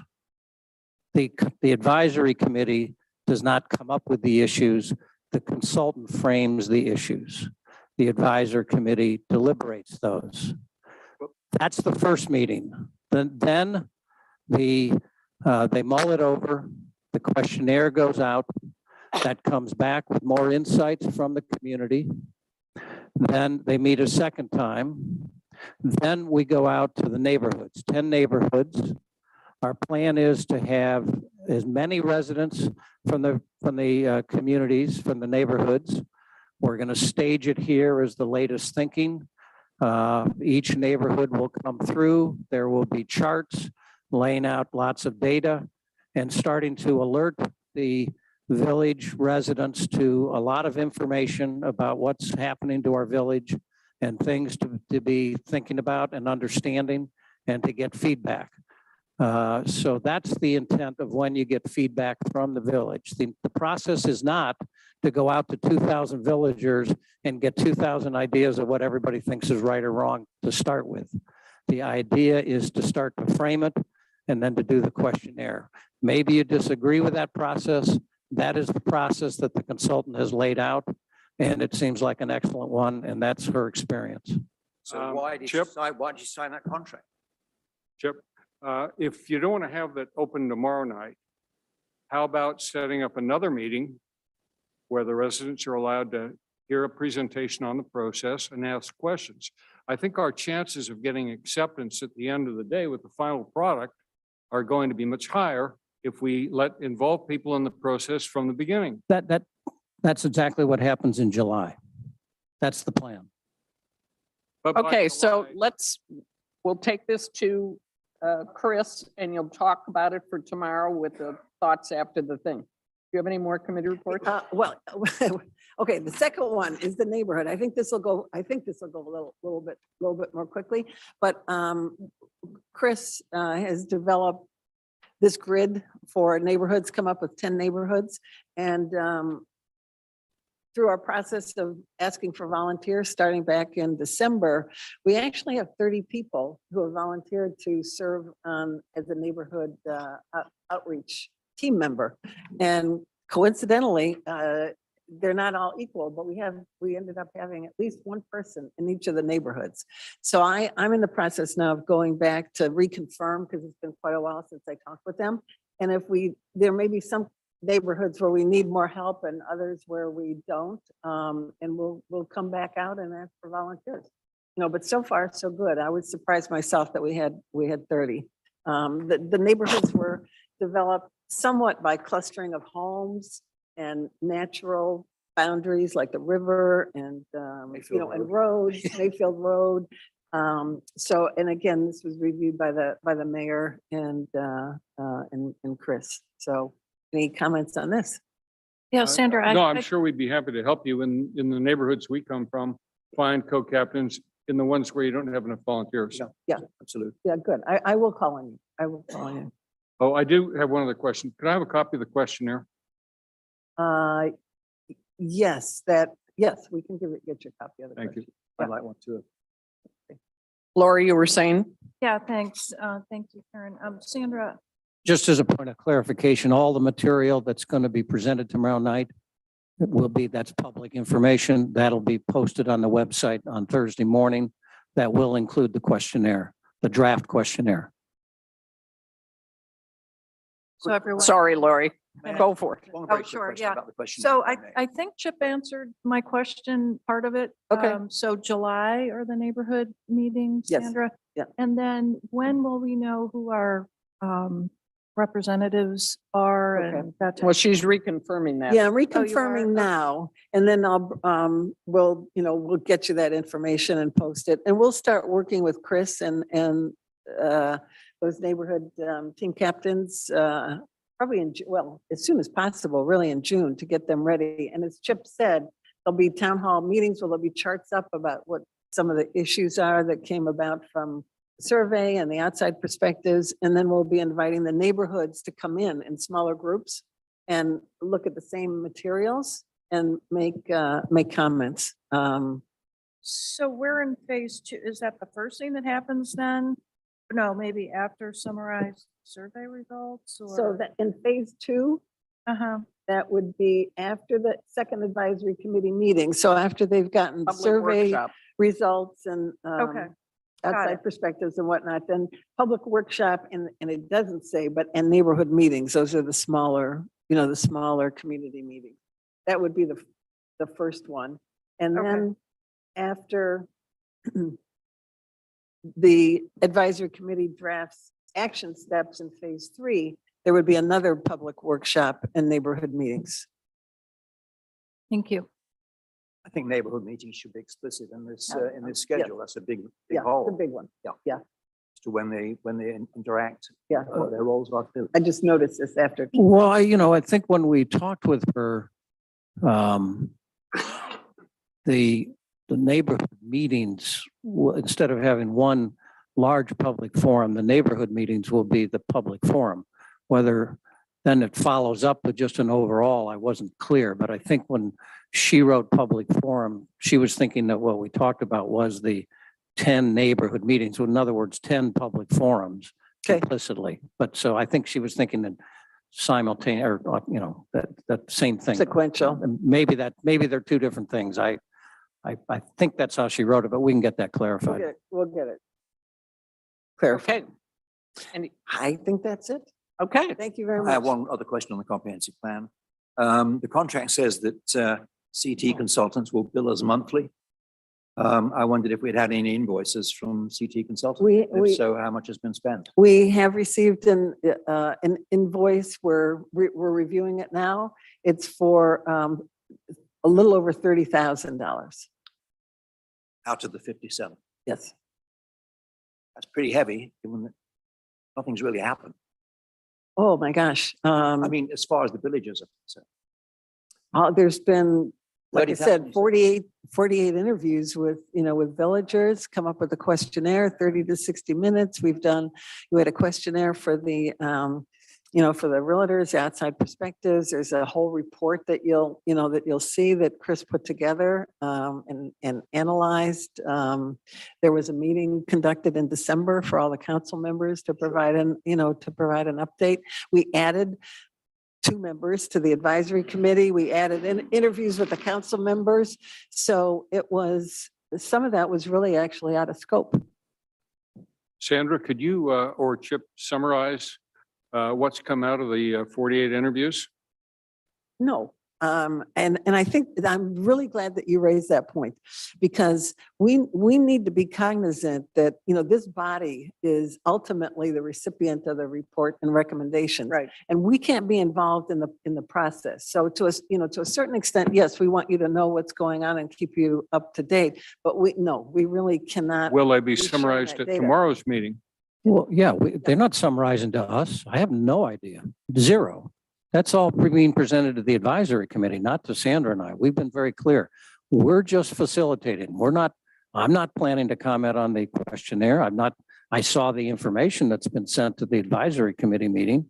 The advisory committee does not come up with the issues. The consultant frames the issues. The advisor committee deliberates those. That's the first meeting. Then they mull it over. The questionnaire goes out. That comes back with more insights from the community. Then they meet a second time. Then we go out to the neighborhoods, 10 neighborhoods. Our plan is to have as many residents from the communities, from the neighborhoods. We're going to stage it here as the latest thinking. Each neighborhood will come through. There will be charts. laying out lots of data and starting to alert the village residents to a lot of information about what's happening to our village and things to be thinking about and understanding and to get feedback. So that's the intent of when you get feedback from the village. The process is not to go out to 2,000 villagers and get 2,000 ideas of what everybody thinks is right or wrong to start with. The idea is to start to frame it and then to do the questionnaire. Maybe you disagree with that process. That is the process that the consultant has laid out, and it seems like an excellent one, and that's her experience. So why did you Chip? sign, why did you sign that contract? Chip, if you don't want to have that open tomorrow night, how about setting up another meeting where the residents are allowed to hear a presentation on the process and ask questions? I think our chances of getting acceptance at the end of the day with the final product are going to be much higher if we involve people in the process from the beginning. That's exactly what happens in July. That's the plan. But by Okay, so July- we'll take this to Chris and you'll talk about it for tomorrow with the thoughts after the thing. Do you have any more committee reports? Well, okay, the second one is the neighborhood. I think this will go a little bit more quickly. But Chris has developed this grid for neighborhoods, come up with 10 neighborhoods. And through our process of asking for volunteers, starting back in December, we actually have 30 people who have volunteered to serve as a neighborhood outreach team member. And coincidentally, they're not all equal, but we ended up having at least one person in each of the neighborhoods. So I'm in the process now of going back to reconfirm, because it's been quite a while since I talked with them. And there may be some neighborhoods where we need more help and others where we don't. And we'll come back out and ask for volunteers. But so far, so good. I was surprised myself that we had 30. The neighborhoods were developed somewhat by clustering of homes and natural boundaries like the river and, and roads, Mayfield Road. So, and again, this was reviewed by the mayor and Chris. So any comments on this? Yeah, Sandra, No, I'm sure we'd be happy to help you in the neighborhoods we come from, find co-captains in the ones where you don't have enough volunteers. Yeah. Absolutely. Yeah, good. I will call on you. I will call on you. Oh, I do have one other question. Could I have a copy of the questionnaire? Yes, we can get your copy of the Thank you. question. I'd like one too. Lori, you were saying? yeah, thanks. Thank you, Karen. Sandra, Just as a point of clarification, all the material that's going to be presented tomorrow night that's public information. That'll be posted on the website on Thursday morning. That will include the questionnaire, the draft questionnaire. so everyone. Sorry, Lori, go for it. One Oh, very quick sure, question yeah. about the question. So I think Chip answered my question, part of it. Okay. So July are the neighborhood meetings, Yes, Sandra? yeah. And then when will we know who our representatives are Okay. and that type? Well, she's reconfirming that. Yeah, I'm Oh, you are? reconfirming Okay. now, and then we'll get you that information and post it. And we'll start working with Chris and those neighborhood team captains, probably as soon as possible, really in June, to get them ready. And as Chip said, there'll be town hall meetings where there'll be charts up about what some of the issues are that came about from the survey and the outside perspectives. And then we'll be inviting the neighborhoods to come in smaller groups and look at the same materials and make comments. So we're in phase 2. Is that the first thing that happens then? No, maybe after summarized survey results or? So that in phase 2, Uh-huh. that would be after the second advisory committee meeting. So after they've gotten Public survey workshop. results and Okay. Got outside it. perspectives and whatnot, then public workshop and it doesn't say, and neighborhood meetings. Those are the smaller community meetings. That would be the first one. And Okay. then after the advisory committee drafts action steps in phase 3, there would be another public workshop and neighborhood meetings. Thank you. I think neighborhood meetings should be explicit in this Yeah. schedule. That's a big Yeah, the hole. big one. Yeah. Yeah. to when they interact. Yeah. Their roles are filled. I just noticed this after. Well, I think when we talked with her, the neighborhood meetings, instead of having one large public forum, the neighborhood meetings will be the public forum. Whether then it follows up with just an overall, I wasn't clear, but I think when she wrote public forum, she was thinking that what we talked about was the 10 neighborhood meetings. So in other words, 10 public forums Okay. implicitly. But so I think she was thinking that simultaneous, or, that same thing. Sequential. And maybe they're two different things. I think that's how she wrote it, but we can get that clarified. We'll get it. Clarified. Okay. I think that's it. Okay, Thank you very I have much. one other question on the comprehensive plan. The contract says that CT consultants will bill us monthly. I wondered if we'd had any invoices from CT consultants. We- If so, how much has been spent? We have received an invoice. We're reviewing it now. It's for a little over $30,000. Out of the 57. Yes. That's pretty heavy, given that nothing's really happened. Oh, my gosh. I mean, as far as the villages are concerned. There's been, like I 30,000, said, you 48 interviews with, with villagers, come up with a questionnaire, 30 to 60 minutes. We had a questionnaire for the, for the realtors, the outside perspectives. There's a whole report that you'll see that Chris put together and analyzed. There was a meeting conducted in December for all the council members to provide an update. We added 2 members to the advisory committee. We added in interviews with the council members. So some of that was really actually out of scope. Sandra, could you or Chip summarize what's come out of the 48 interviews? No. And I think that I'm really glad that you raised that point, because we need to be cognizant that, this body is ultimately the recipient of the report and recommendation. right. And we can't be involved in the process. So to a certain extent, yes, we want you to know what's going on and keep you up to date, but we really cannot. Will they be sharing summarized that at data. tomorrow's meeting? Well, yeah, they're not summarizing to us. I have no idea. Zero. That's all being presented to the advisory committee, not to Sandra and I. We've been very clear. We're just facilitating. I'm not planning to comment on the questionnaire. I saw the information that's been sent to the advisory committee meeting,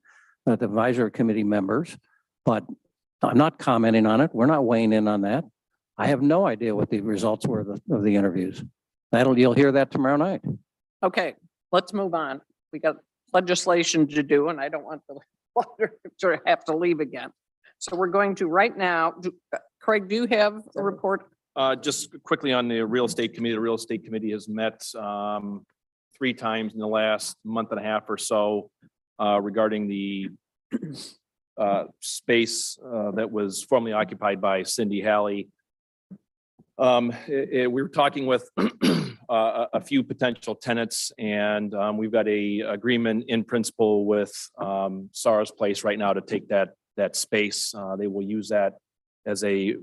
the advisory committee members, but I'm not commenting on it. We're not weighing in on that. I have no idea what the results were of the interviews. You'll hear that tomorrow night. Okay, let's move on. We got legislation to do and I don't want the to have to leave again. So we're going to right now, Craig, do you have a report? Just quickly on the real estate committee, the real estate committee has met 3 times in the last month and a half or so regarding the space that was formerly occupied by Cindy Halley. We were talking with a few potential tenants, and we've got a agreement in principle with Sarah's Place right now to take that space. They will use that as I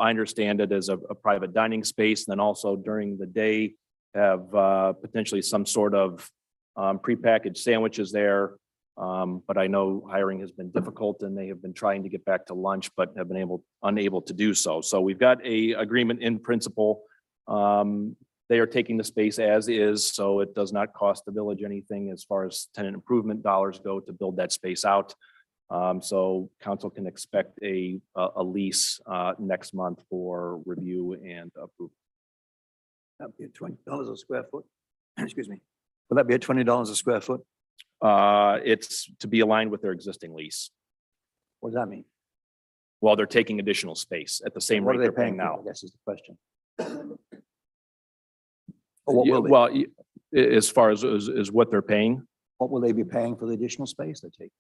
understand it, as a private dining space, and then also during the day have potentially some sort of prepackaged sandwiches there. But I know hiring has been difficult and they have been trying to get back to lunch, but have been unable to do so. So we've got a agreement in principle. They are taking the space as is, so it does not cost the village anything as far as tenant improvement dollars go to build that space out. So council can expect a lease next month for review and approval. That'd be at $20 a square foot. Excuse me. Will that be at $20 a square foot? It's to be aligned with their existing lease. What does that mean? While they're taking additional space at the same What rate are they they're paying for? now. I guess is the question. Or what will they? Well, as far as what they're paying, What will they be paying for the additional space they take?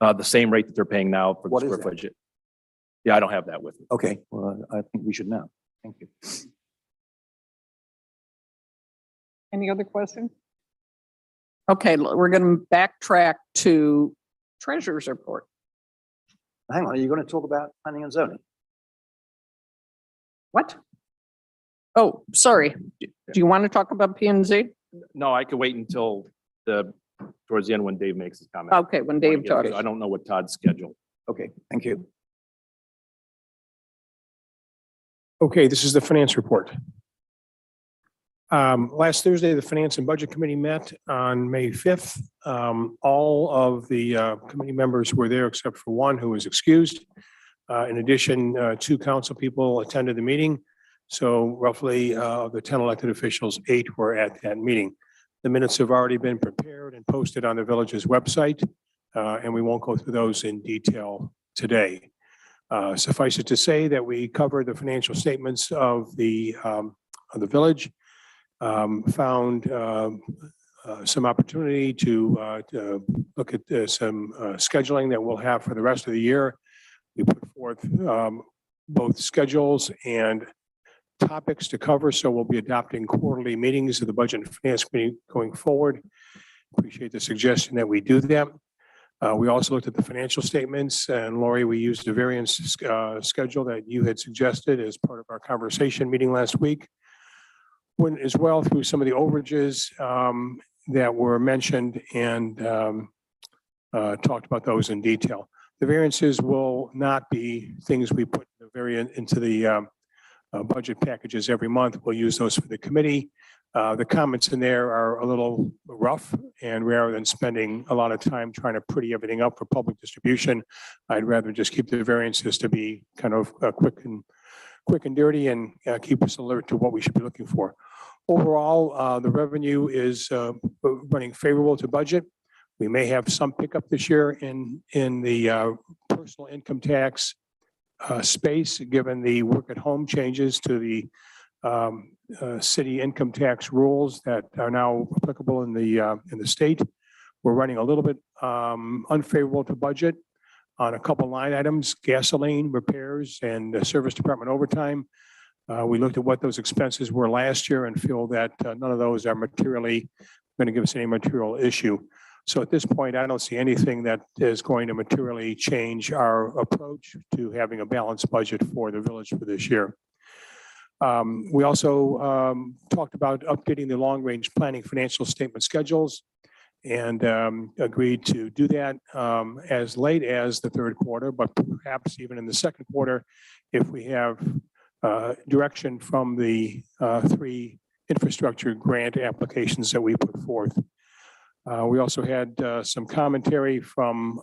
the same rate that they're paying now for the What is square that? footage. Yeah, I don't have that with me. Okay, well, I think we should know. Thank you. Any other questions? Okay, we're going to backtrack to treasurer's report. Hang on, are you going to talk about planning and zoning? What? Oh, sorry. Do you want to talk about P and Z? No, I could wait until towards the end when Dave makes his comment. Okay, when Dave talks. I don't know what Todd's schedule. Okay, thank you. Okay, this is the finance report. Last Thursday, the Finance and Budget Committee met on May 5th. All of the committee members were there except for one who was excused. In addition, 2 council people attended the meeting. So roughly of the 10 elected officials, 8 were at that meeting. The minutes have already been prepared and posted on the village's website, and we won't go through those in detail today. Suffice it to say that we covered the financial statements of the village, found some opportunity to look at some scheduling that we'll have for the rest of the year. We put forth both schedules and topics to cover, so we'll be adopting quarterly meetings of the Budget and Finance Committee going forward. Appreciate the suggestion that we do that. We also looked at the financial statements, and Lori, we used a variance schedule that you had suggested as part of our conversation meeting last week. Went as well through some of the overages that were mentioned and talked about those in detail. The variances will not be things we put into the budget packages every month. We'll use those for the committee. The comments in there are a little rough, and rather than spending a lot of time trying to pretty everything up for public distribution, I'd rather just keep the variances to be kind of quick and dirty and keep us alert to what we should be looking for. Overall, the revenue is running favorable to budget. We may have some pickup this year in the personal income tax space, given the work at home changes to the city income tax rules that are now applicable in the state. We're running a little bit unfavorable to budget on a couple line items: gasoline, repairs, and service department overtime. We looked at what those expenses were last year and feel that none of those are materially going to give us any material issue. So at this point, I don't see anything that is going to materially change our approach to having a balanced budget for the village for this year. We also talked about updating the long-range planning financial statement schedules and agreed to do that as late as the third quarter, but perhaps even in the second quarter if we have direction from the 3 infrastructure grant applications that we put forth. We also had some commentary from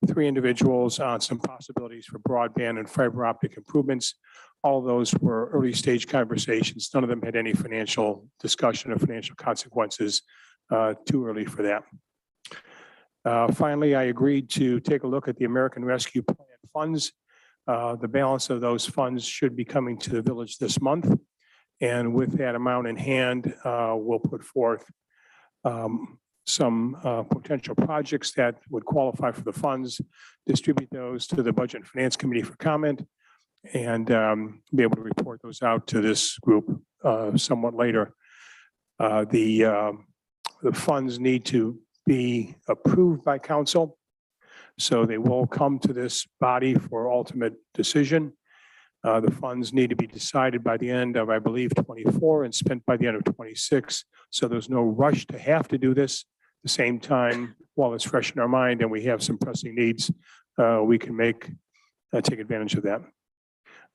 3 individuals on some possibilities for broadband and fiber optic improvements. All of those were early stage conversations. None of them had any financial discussion or financial consequences. Too early for that. Finally, I agreed to take a look at the American Rescue Plan funds. The balance of those funds should be coming to the village this month. And with that amount in hand, we'll put forth some potential projects that would qualify for the funds, distribute those to the Budget and Finance Committee for comment, and be able to report those out to this group somewhat later. The funds need to be approved by council, so they will come to this body for ultimate decision. The funds need to be decided by the end of, I believe, 24 and spent by the end of 26. So there's no rush to have to do this. At the same time, while it's fresh in our mind and we have some pressing needs, we can take advantage of that.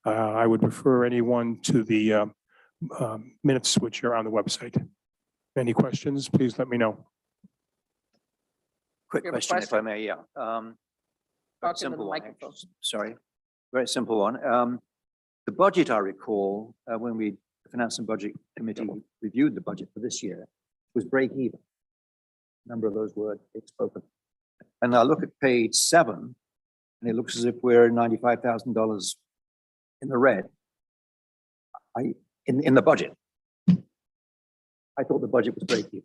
I would refer anyone to the minutes which are on the website. Any questions, please let me know. Quick You have a question, if I may, yeah. Talk into the Simple one, microphone. actually. Sorry, very simple one. The budget, I recall, when the Finance and Budget Committee reviewed the budget for this year, was break even. A number of those words spoken. And I look at page 7, and it looks as if we're $95,000 in the red. In the budget. I thought the budget was break even.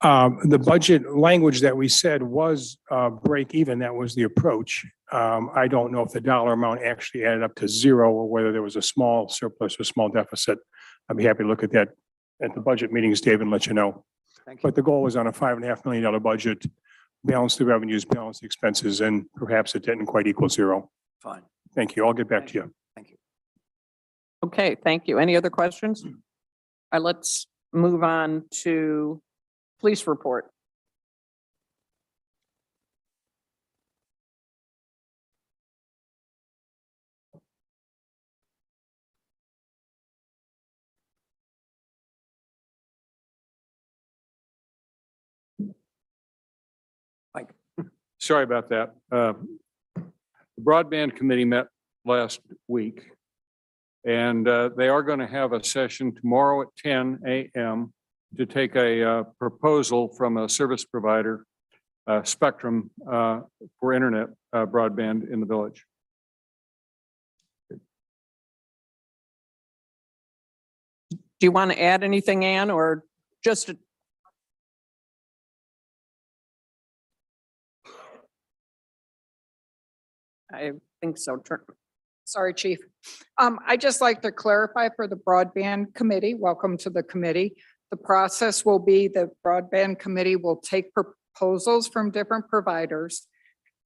The budget language that we said was break even. That was the approach. I don't know if the dollar amount actually added up to 0 or whether there was a small surplus or small deficit. I'd be happy to look at that at the budget meetings, Dave, and let you know. Thank you. But the goal was on a $5.5 million budget, balance the revenues, balance the expenses, and perhaps it didn't quite equal 0. Fine. Thank you. I'll get back to you. Thank you. Okay, thank you. Any other questions? let's move on to police report. Sorry about that. The Broadband Committee met last week. And they are going to have a session tomorrow at 10 a.m. to take a proposal from a service provider, Spectrum, for internet broadband in the village. Do you want to add anything, Ann, or just? I think so. Sorry, Chief. I just like to clarify for the Broadband Committee, welcome to the committee. The process will be the Broadband Committee will take proposals from different providers.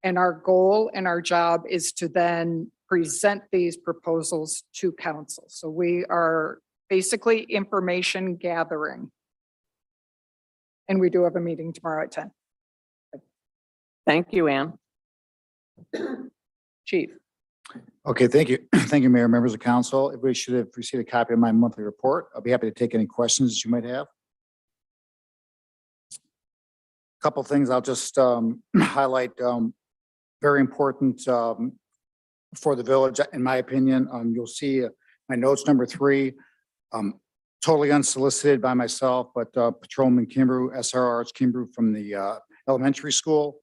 And our goal and our job is to then present these proposals to council. So we are basically information gathering. And we do have a meeting tomorrow at 10. Thank you, Ann. Chief. Okay, thank you. Thank you, Mayor, members of council. Everybody should have received a copy of my monthly report. I'll be happy to take any questions that you might have. Couple things I'll just highlight. Very important for the village, in my opinion. You'll see my notes number 3, totally unsolicited by myself, but Patrolman Kimbrough, SRR Kimbrough from the elementary school,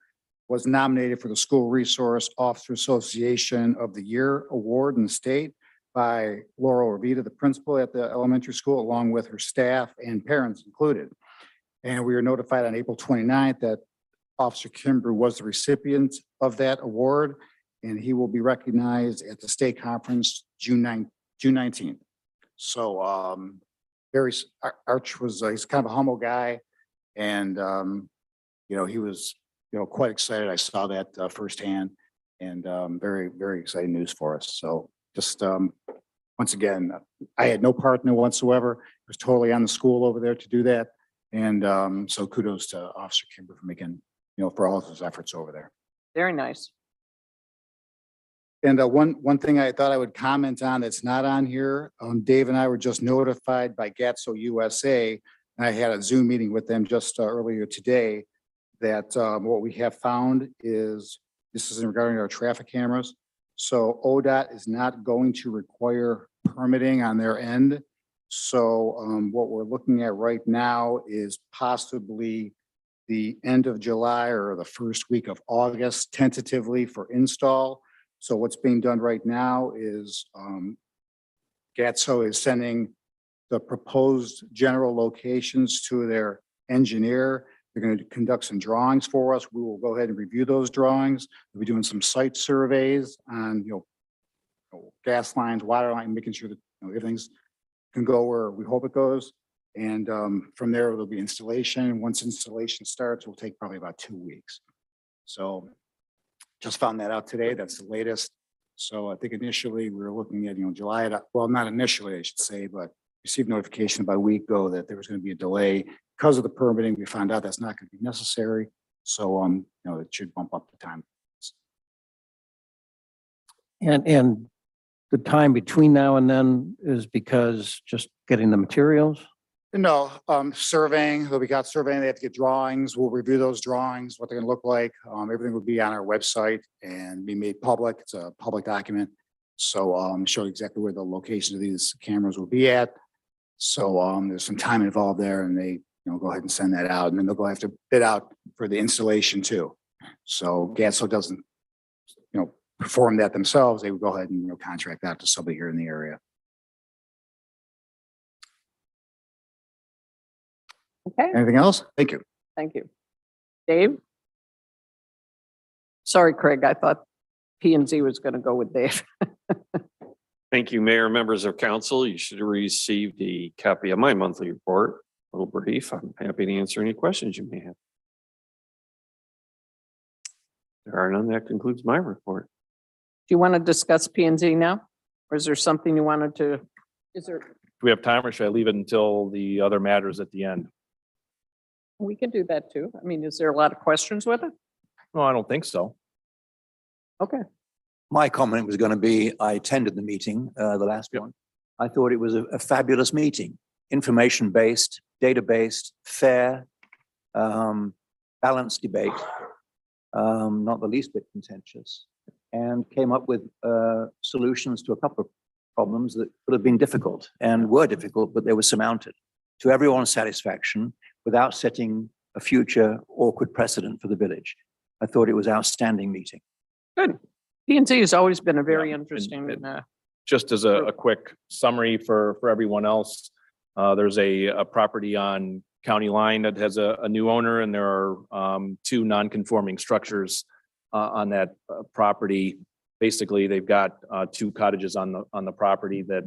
was nominated for the School Resource Officer Association of the Year Award in the state by Laurel Revita, the principal at the elementary school, along with her staff and parents included. And we were notified on April 29th that Officer Kimbrough was the recipient of that award, and he will be recognized at the state conference June 19th. So Arch was, he's kind of a humble guy, and he was quite excited. I saw that firsthand, and very, very exciting news for us. So just once again, I had no part in it whatsoever. It was totally on the school over there to do that. And so kudos to Officer Kimber for making, for all of his efforts over there. Very nice. And one thing I thought I would comment on that's not on here, Dave and I were just notified by GATSO USA, and I had a Zoom meeting with them just earlier today, that what we have found is, this is regarding our traffic cameras. So ODOT is not going to require permitting on their end. So what we're looking at right now is possibly the end of July or the first week of August tentatively for install. So what's being done right now is GATSO is sending the proposed general locations to their engineer. They're going to conduct some drawings for us. We will go ahead and review those drawings. We'll be doing some site surveys on, gas lines, water line, making sure that everything's can go where we hope it goes. And from there, there'll be installation. Once installation starts, it will take probably about 2 weeks. So just found that out today. That's the latest. So I think initially we were looking at, July, well, not initially, I should say, but received notification about a week ago that there was going to be a delay because of the permitting. We found out that's not going to be necessary. So, it should bump up the time. And the time between now and then is because just getting the materials? No, surveying, we got surveying, they have to get drawings. We'll review those drawings, what they're gonna look like. Everything will be on our website and be made public. It's a public document. So show exactly where the location of these cameras will be at. So there's some time involved there, and they go ahead and send that out, and then they'll go have to bid out for the installation too. So GATSO doesn't perform that themselves. They would go ahead and contract out to somebody here in the area. Okay, Anything else? Thank you. thank you. Dave? Sorry, Craig, I thought P and Z was going to go with Dave. Thank you, Mayor, members of council. You should have received a copy of my monthly report. A little brief. I'm happy to answer any questions you may have. There are none. That concludes my report. Do you want to discuss P and Z now? Or is there something you wanted to, is there, we have time or should I leave it until the other matters at the end? We can do that too. I mean, is there a lot of questions with it? No, I don't think so. Okay. My comment was going to be, I attended the meeting, the last one. I thought it was a fabulous meeting, information-based, data-based, fair, balanced debate, not the least bit contentious, and came up with solutions to a couple of problems that could have been difficult and were difficult, but they were surmounted to everyone's satisfaction without setting a future awkward precedent for the village. I thought it was outstanding meeting. Good. P and Z has always been a very Yeah, and- interesting, Just as a quick summary for everyone else, there's a property on County Line that has a new owner, and there are two non-conforming structures on that property. Basically, they've got two cottages on the property that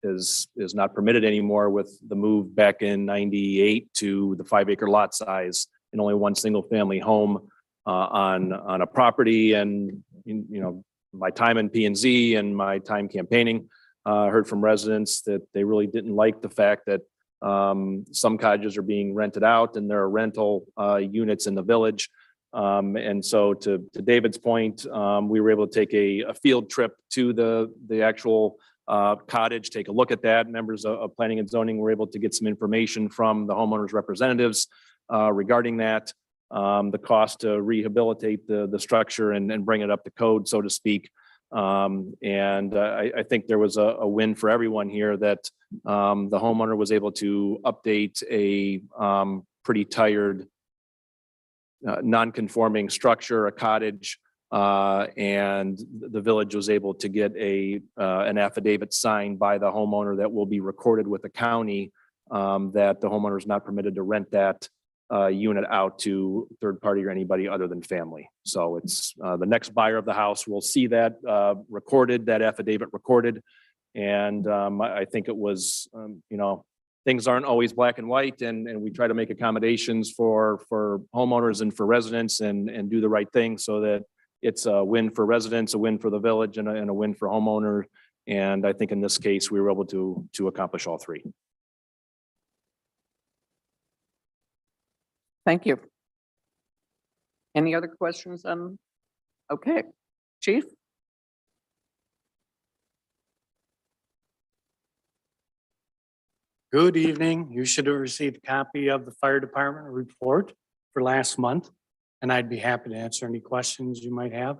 is not permitted anymore with the move back in 98 to the 5-acre lot size and only one single family home on a property. And my time in P and Z and my time campaigning, heard from residents that they really didn't like the fact that some cottages are being rented out and there are rental units in the village. And so to David's point, we were able to take a field trip to the actual cottage, take a look at that. Members of planning and zoning were able to get some information from the homeowners representatives regarding that. The cost to rehabilitate the structure and bring it up to code, so to speak. And I think there was a win for everyone here that the homeowner was able to update a pretty tired non-conforming structure, a cottage, and the village was able to get an affidavit signed by the homeowner that will be recorded with the county that the homeowner is not permitted to rent that unit out to third party or anybody other than family. So it's the next buyer of the house will see that recorded, that affidavit recorded. And I think it was, things aren't always black and white, and we try to make accommodations for homeowners and for residents and do the right thing so that it's a win for residents, a win for the village, and a win for homeowner. And I think in this case, we were able to accomplish all three. Thank you. Any other questions on? Okay, Chief? Good evening. You should have received a copy of the fire department report for last month, and I'd be happy to answer any questions you might have.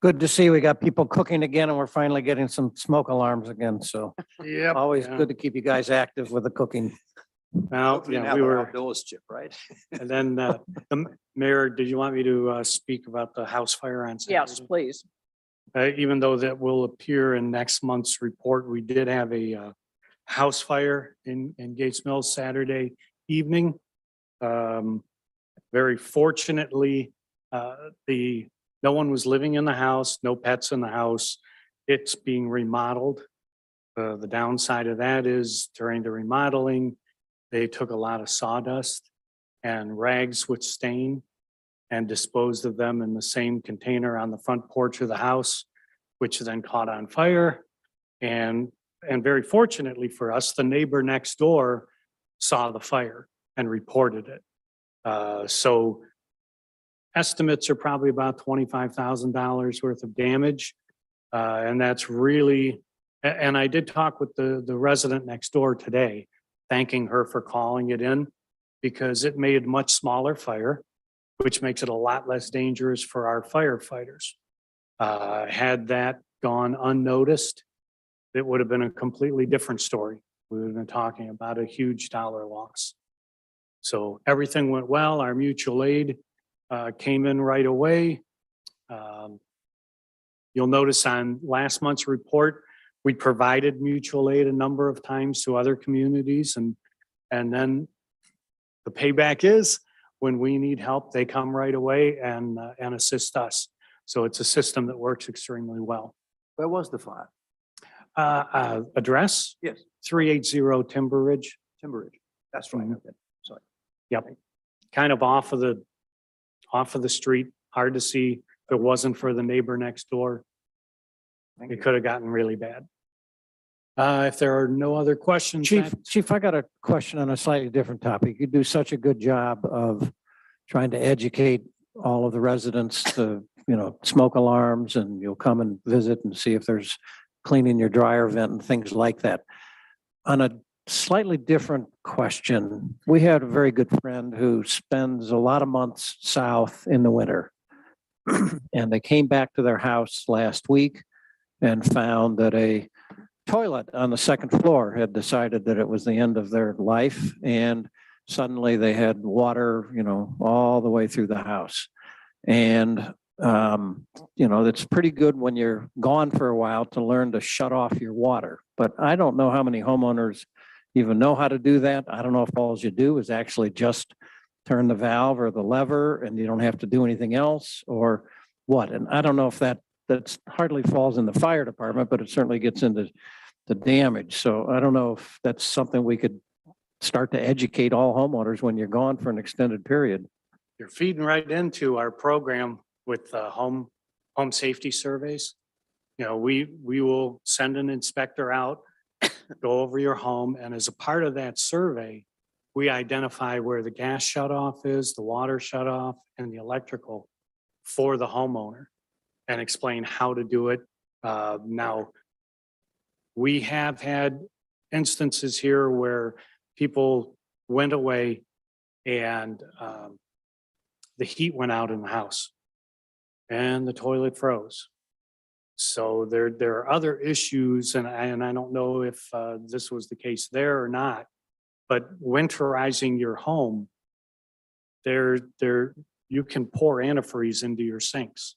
Good to see we got people cooking again and we're finally getting some smoke alarms again. So Yep. always good to keep you guys active with the cooking. Now, Hopefully yeah, now we we're were, outdoors, Chip, right? and then the mayor, did you want me to speak about the house fire on Saturday? Yes, please. Even though that will appear in next month's report, we did have a house fire in Gates Mills Saturday evening. Very fortunately, no one was living in the house, no pets in the house. It's being remodeled. The downside of that is during the remodeling, they took a lot of sawdust and rags with stain and disposed of them in the same container on the front porch of the house, which then caught on fire. And very fortunately for us, the neighbor next door saw the fire and reported it. So estimates are probably about $25,000 worth of damage. And that's really, and I did talk with the resident next door today, thanking her for calling it in because it made much smaller fire, which makes it a lot less dangerous for our firefighters. Had that gone unnoticed, it would have been a completely different story. We would have been talking about a huge dollar loss. So everything went well. Our mutual aid came in right away. You'll notice on last month's report, we provided mutual aid a number of times to other communities, and then the payback is when we need help, they come right away and assist us. So it's a system that works extremely well. Where was the fire? Address? Yes. 380 Timber Ridge. Timber Ridge. That's right. Mhm. Okay. Sorry. Yep. Kind of off of the street, hard to see. If it wasn't for the neighbor next door, Thank it you. could have gotten really bad. If there are no other questions. Chief, I got a question on a slightly different topic. You do such a good job of trying to educate all of the residents to, smoke alarms, and you'll come and visit and see if there's cleaning your dryer vent and things like that. On a slightly different question, we had a very good friend who spends a lot of months south in the winter. And they came back to their house last week and found that a toilet on the second floor had decided that it was the end of their life. And suddenly they had water, all the way through the house. And, it's pretty good when you're gone for a while to learn to shut off your water. But I don't know how many homeowners even know how to do that. I don't know if all you do is actually just turn the valve or the lever and you don't have to do anything else or what. And I don't know if that's hardly falls in the fire department, but it certainly gets into the damage. So I don't know if that's something we could start to educate all homeowners when you're gone for an extended period. You're feeding right into our program with home safety surveys. We will send an inspector out, go over your home, and as a part of that survey, we identify where the gas shut off is, the water shut off, and the electrical for the homeowner, and explain how to do it. Now, we have had instances here where people went away and the heat went out in the house and the toilet froze. So there are other issues, and I don't know if this was the case there or not, but winterizing your home, you can pour antifreeze into your sinks,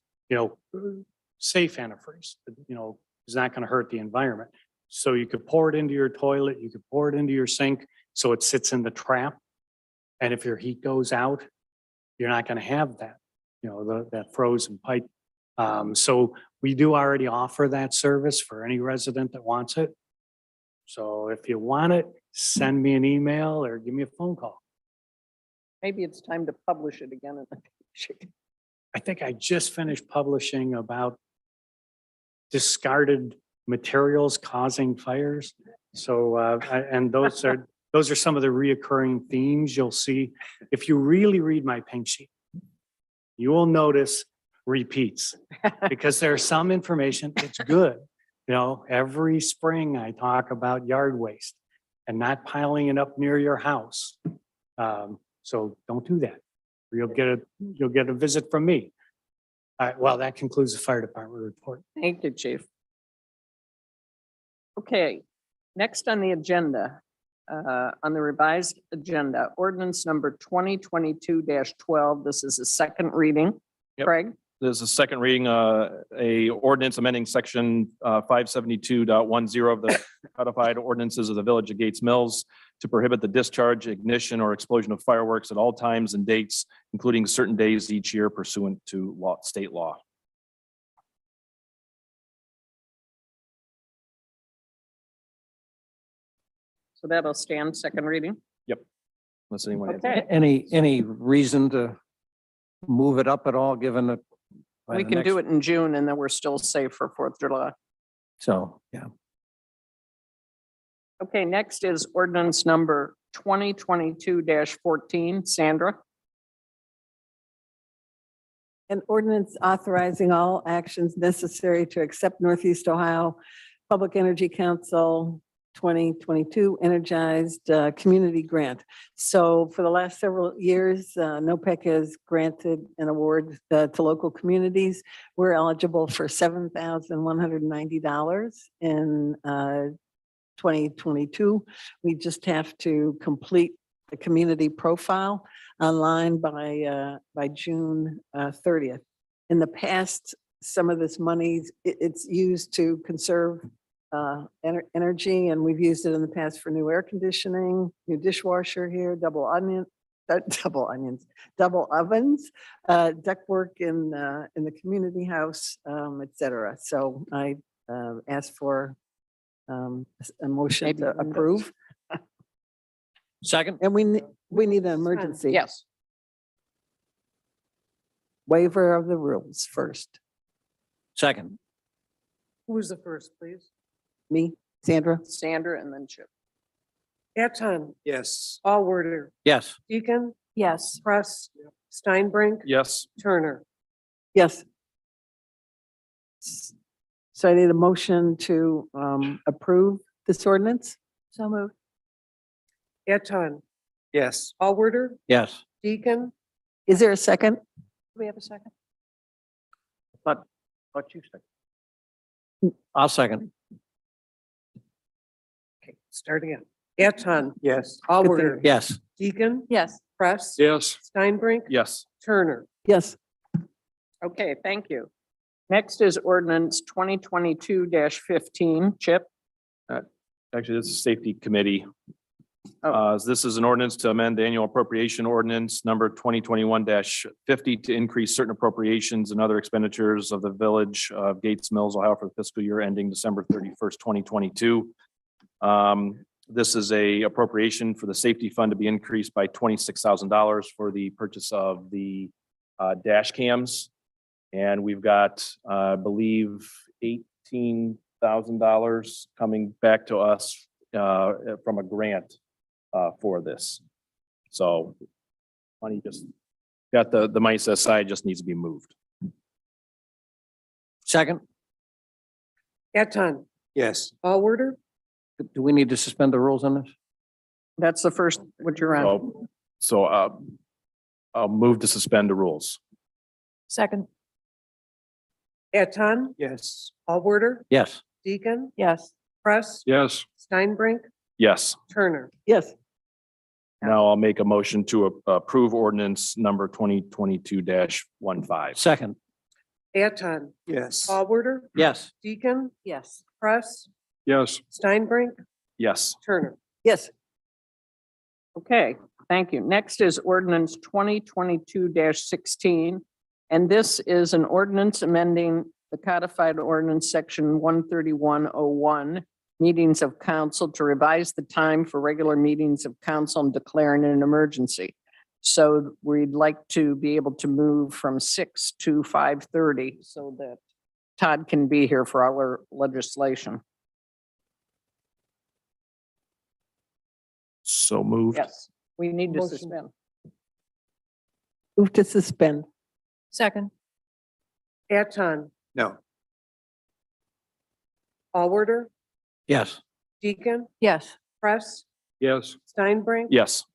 safe antifreeze, it's not going to hurt the environment. So you could pour it into your toilet, you could pour it into your sink, so it sits in the trap. And if your heat goes out, you're not going to have that, that frozen pipe. So we do already offer that service for any resident that wants it. So if you want it, send me an email or give me a phone call. Maybe it's time to publish it again. I think I just finished publishing about discarded materials causing fires. So, and those are some of the reoccurring themes you'll see. If you really read my pink sheet, you will notice repeats because there's some information, it's good. Every spring I talk about yard waste and not piling it up near your house. So don't do that. You'll get a visit from me. All right, well, that concludes the fire department report. Thank you, Chief. Okay, next on the agenda, on the revised agenda, ordinance number 2022-12. This is a second reading. Yep. Craig? There's a second reading, a ordinance amending section 572.10 of the codified ordinances of the Village of Gates Mills to prohibit the discharge, ignition, or explosion of fireworks at all times and dates, including certain days each year pursuant to state law. So that'll stand second reading. Unless anyone. has Okay. Any reason to move it up at all, given that? We can do it in June and then we're still safe for 4th of July. So, yeah. Okay, next is ordinance number 2022-14. Sandra? An ordinance authorizing all actions necessary to accept Northeast Ohio Public Energy Council 2022 Energized Community Grant. So for the last several years, NOPEC has granted an award to local communities. We're eligible for $7,190 in 2022. We just have to complete the community profile online by June 30th. In the past, some of this money, it's used to conserve energy, and we've used it in the past for new air conditioning, new dishwasher here, double ovens, ductwork in the community house, etc. So I asked for a motion to approve. Second? And we need an emergency. Yes. Waiver of the rules first. Second. Who was the first, please? Me, Sandra? Sandra, and then Chip. Eton, Yes. Allworthy, Yes. Deacon, Yes. Press, Steinbrink, Yes. Turner. Yes. So I need a motion to approve this ordinance? So moved. Eton, Yes. Allworthy, Yes. Deacon, Is there a second? Do we have a second? But you second. I'll second. okay, start again. Eton, Yes. Allworthy, Yes. Deacon, Yes. Press, Yes. Steinbrink, Yes. Turner. Yes. Okay, thank you. Next is ordinance 2022-15. Chip? Actually, this is Safety Committee. Oh. This is an ordinance to amend the annual appropriation ordinance number 2021-50 to increase certain appropriations and other expenditures of the village of Gates Mills, Ohio for the fiscal year ending December 31st, 2022. This is a appropriation for the safety fund to be increased by $26,000 for the purchase of the dash cams. And we've got, I believe, $18,000 coming back to us from a grant for this. So money just got the money set aside, just needs to be moved. Second. Eton, Yes. Allworthy, Do we need to suspend the rules on this? That's the first, what you're on. So I'll move to suspend the rules. Second. Eton, Yes. Allworthy, Yes. Deacon, Yes. Press, Yes. Steinbrink, Yes. Turner. Yes. Now I'll make a motion to approve ordinance number 2022-15. Second. Eton, Yes. Allworthy, Yes. Deacon, Yes. Press, Yes. Steinbrink, Yes. Turner. Yes. Okay, thank you. Next is ordinance 2022-16. And this is an ordinance amending the codified ordinance section 13101, meetings of council to revise the time for regular meetings of council and declaring an emergency. So we'd like to be able to move from 6 to 5:30 so that Todd can be here for our legislation. So moved. Yes, we need to Motion. suspend. Move to suspend. Second. Eton, No. Allworthy, Yes. Deacon, Yes. Press, Yes. Steinbrink, Yes.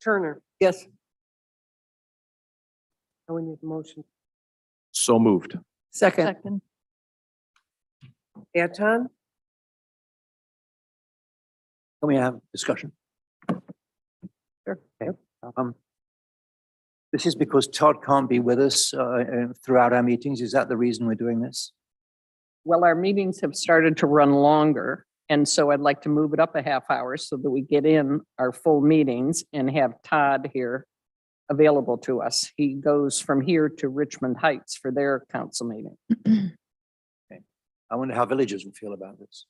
Turner. Yes. Now we need a motion. So moved. Second. Second. Eton, Can we have discussion? Sure. Okay. This is because Todd can't be with us throughout our meetings. Is that the reason we're doing this? Well, our meetings have started to run longer, and so I'd like to move it up a half hour so that we get in our full meetings and have Todd here available to us. He goes from here to Richmond Heights for their council meeting. I wonder how villagers will feel about this.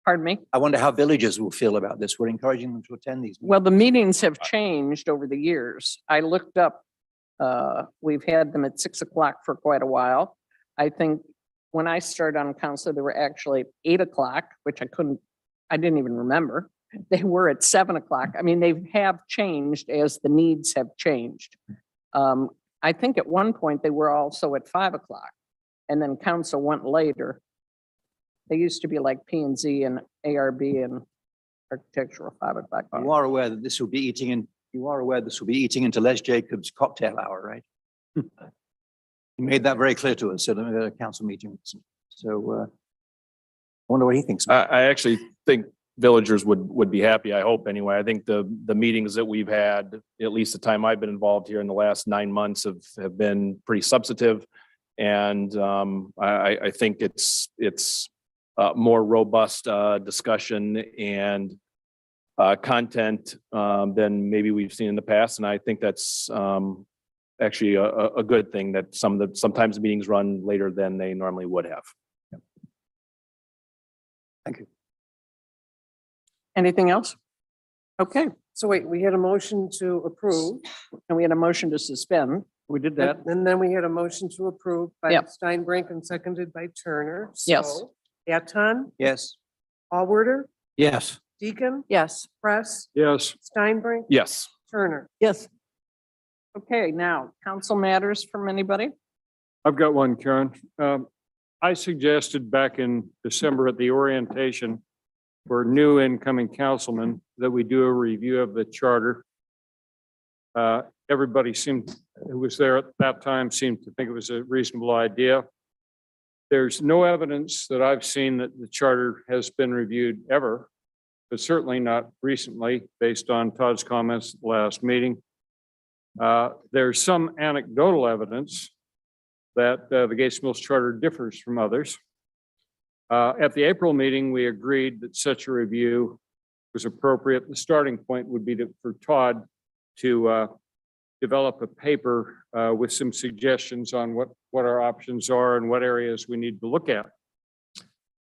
Pardon me? I wonder how villagers will feel about this. We're encouraging them to attend these. Well, the meetings have changed over the years. I looked up, we've had them at 6 o'clock for quite a while. I think when I started on council, they were actually at 8 o'clock, which I didn't even remember. They were at 7 o'clock. I mean, they have changed as the needs have changed. I think at one point they were also at 5 o'clock, and then council went later. They used to be like P and Z and ARB and architectural 5 o'clock. You are aware that this will be eating into Les Jacobs' cocktail hour, right? He made that very clear to us at a council meeting. So I wonder what he thinks. I actually think villagers would be happy, I hope anyway. I think the meetings that we've had, at least the time I've been involved here in the last 9 months have been pretty substantive. And I think it's more robust discussion and content than maybe we've seen in the past. And I think that's actually a good thing that sometimes the meetings run later than they normally would have. Thank you. Anything else? Okay, So wait, we had a motion to approve, and we had a motion to suspend. We did that. and then we had a motion to approve by Yep. Steinbrink and seconded by Turner. Yes. So, Eton, Yes. Allworder, Yes. Deacon, Yes. Press, Yes. Steinbrink, Yes. Turner. Yes. Okay, now, council matters from anybody? I've got one, Karen. I suggested back in December at the orientation for new incoming councilmen that we do a review of the charter. Everybody who was there at that time seemed to think it was a reasonable idea. There's no evidence that I've seen that the charter has been reviewed ever, but certainly not recently, based on Todd's comments at the last meeting. There's some anecdotal evidence that the Gates Mills Charter differs from others. At the April meeting, we agreed that such a review was appropriate. The starting point would be for Todd to develop a paper with some suggestions on what our options are and what areas we need to look at.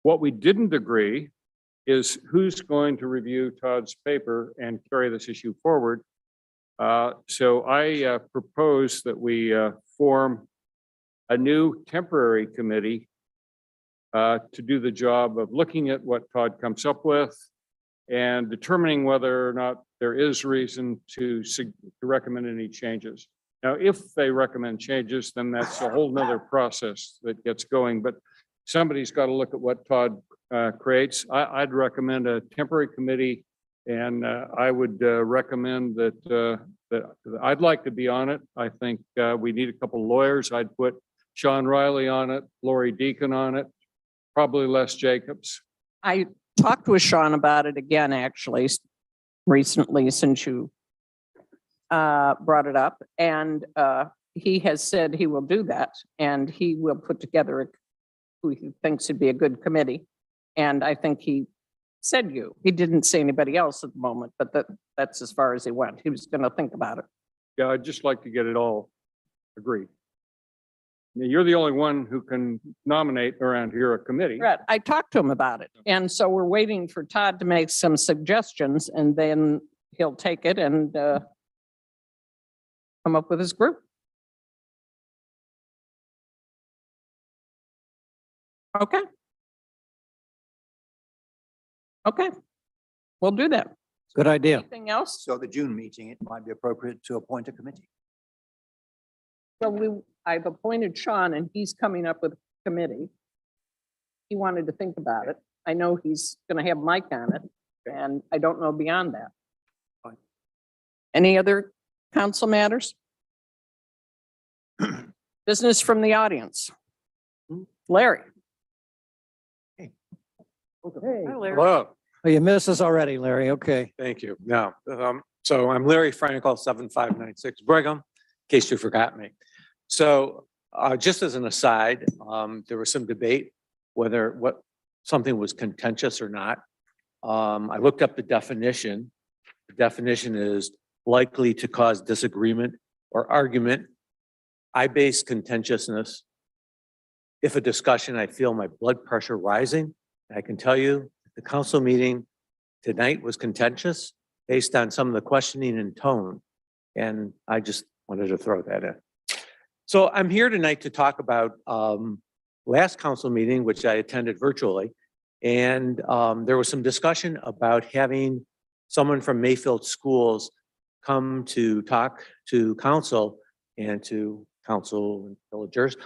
What we didn't agree is who's going to review Todd's paper and carry this issue forward. So I propose that we form a new temporary committee to do the job of looking at what Todd comes up with and determining whether or not there is reason to recommend any changes. Now, if they recommend changes, then that's a whole nother process that gets going, but somebody's got to look at what Todd creates. I'd recommend a temporary committee, and I would recommend that I'd like to be on it. I think we need a couple of lawyers. I'd put Sean Riley on it, Lori Deacon on it, probably Les Jacobs. I talked with Sean about it again, actually, recently, since you brought it up. And he has said he will do that, and he will put together who he thinks would be a good committee. And I think he said you. He didn't say anybody else at the moment, but that's as far as he went. He was going to think about it. Yeah, I'd just like to get it all agreed. You're the only one who can nominate around here a committee. Right. I talked to him about it. And so we're waiting for Todd to make some suggestions, and then he'll take it and come up with his group. Okay. Okay. We'll do that. Good idea. Anything else? So the June meeting, it might be appropriate to appoint a committee. So I've appointed Sean, and he's coming up with a committee. He wanted to think about it. I know he's going to have Mike on it, and I don't know beyond that. Fine. Any other council matters? Business from the audience. Larry. Hi, Larry. Hello, Oh, you missed us already, Larry. Okay. thank you. No, so I'm Larry Frankel, 7596 Brigham, in case you forgot me. So just as an aside, there was some debate whether something was contentious or not. I looked up the definition. The definition is likely to cause disagreement or argument. I base contentiousness if a discussion, I feel my blood pressure rising. I can tell you the council meeting tonight was contentious based on some of the questioning and tone. And I just wanted to throw that in. So I'm here tonight to talk about last council meeting, which I attended virtually. And there was some discussion about having someone from Mayfield Schools come to talk to council and to council and villagers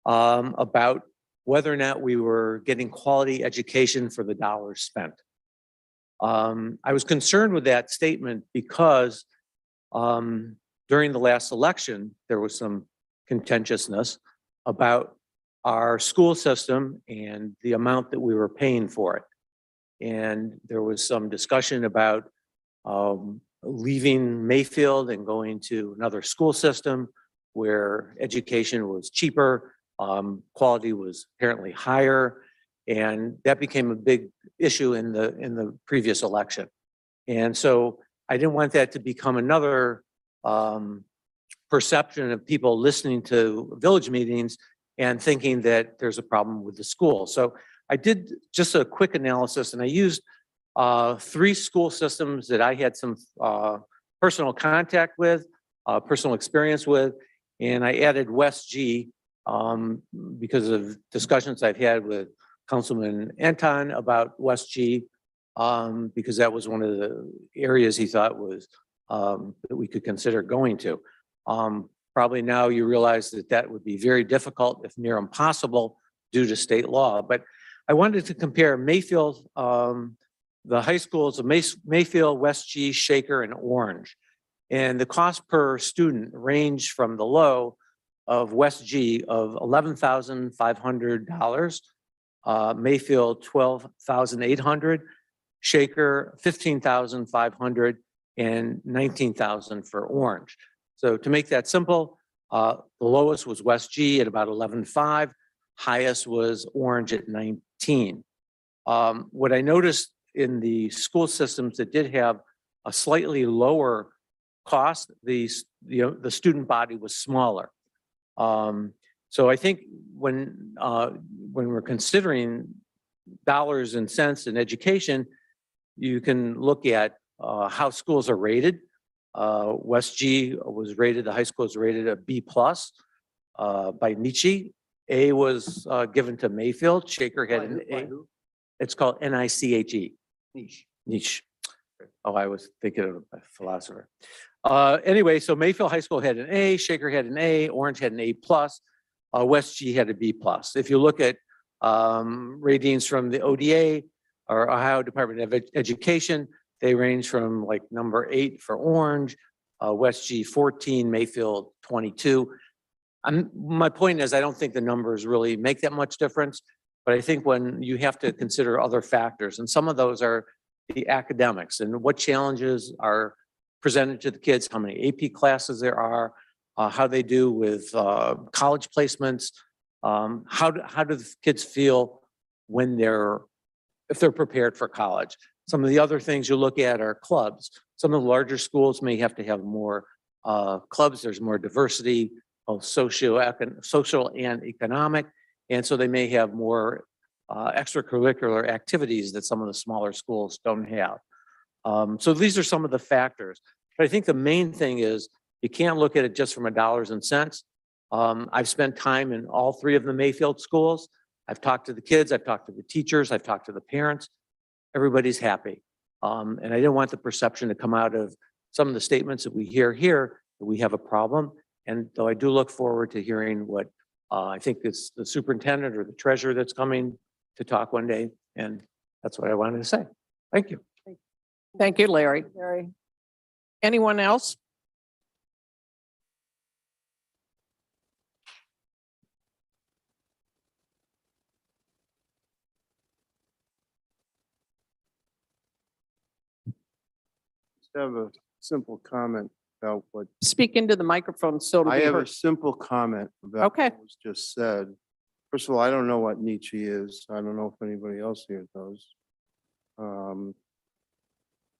about whether or not we were getting quality education for the dollars spent. I was concerned with that statement because during the last election, there was some contentiousness about our school system and the amount that we were paying for it. And there was some discussion about leaving Mayfield and going to another school system where education was cheaper, quality was apparently higher, and that became a big issue in the previous election. And so I didn't want that to become another perception of people listening to village meetings and thinking that there's a problem with the school. So I did just a quick analysis, and I used 3 school systems that I had some personal contact with, personal experience with, and I added West G because of discussions I've had with Councilman Anton about West G, because that was one of the areas he thought was, that we could consider going to. Probably now you realize that that would be very difficult, if near impossible, due to state law. But I wanted to compare Mayfield, the high schools of Mayfield, West G, Shaker, and Orange. And the cost per student range from the low of West G of $11,500, Mayfield $12,800, Shaker $15,500, and $19,000 for Orange. So to make that simple, the lowest was West G at about 11.5, highest was Orange at 19. What I noticed in the school systems that did have a slightly lower cost, the student body was smaller. So I think when we're considering dollars and cents in education, you can look at how schools are rated. West G was rated, the high school was rated a B+ by Nietzsche. A was given to Mayfield. Shaker had an A. It's called NICHE. Niche. Oh, I was thinking of a philosopher. Anyway, so Mayfield High School had an A, Shaker had an A, Orange had an A+, West G had a B+. If you look at ratings from the ODA or Ohio Department of Education, they range from like number 8 for Orange, West G 14, Mayfield 22. My point is, I don't think the numbers really make that much difference, but I think when you have to consider other factors, and some of those are the academics and what challenges are presented to the kids, how many AP classes there are, how they do with college placements, how do the kids feel when if they're prepared for college. Some of the other things you look at are clubs. Some of the larger schools may have to have more clubs. There's more diversity, both social and economic. And so they may have more extracurricular activities that some of the smaller schools don't have. So these are some of the factors. But I think the main thing is you can't look at it just from a dollars and cents. I've spent time in all 3 of the Mayfield schools. I've talked to the kids, I've talked to the teachers, I've talked to the parents. Everybody's happy. And I didn't want the perception to come out of some of the statements that we hear here that we have a problem. And though I do look forward to hearing what I think it's the superintendent or the treasurer that's coming to talk one day. And that's what I wanted to say. Thank you. Thank you, Larry. Larry. Anyone else? Have a simple comment about what Speak into the microphone so it'll I be have a heard. simple comment about Okay. what was just said. First of all, I don't know what Nietzsche is. I don't know if anybody else here does.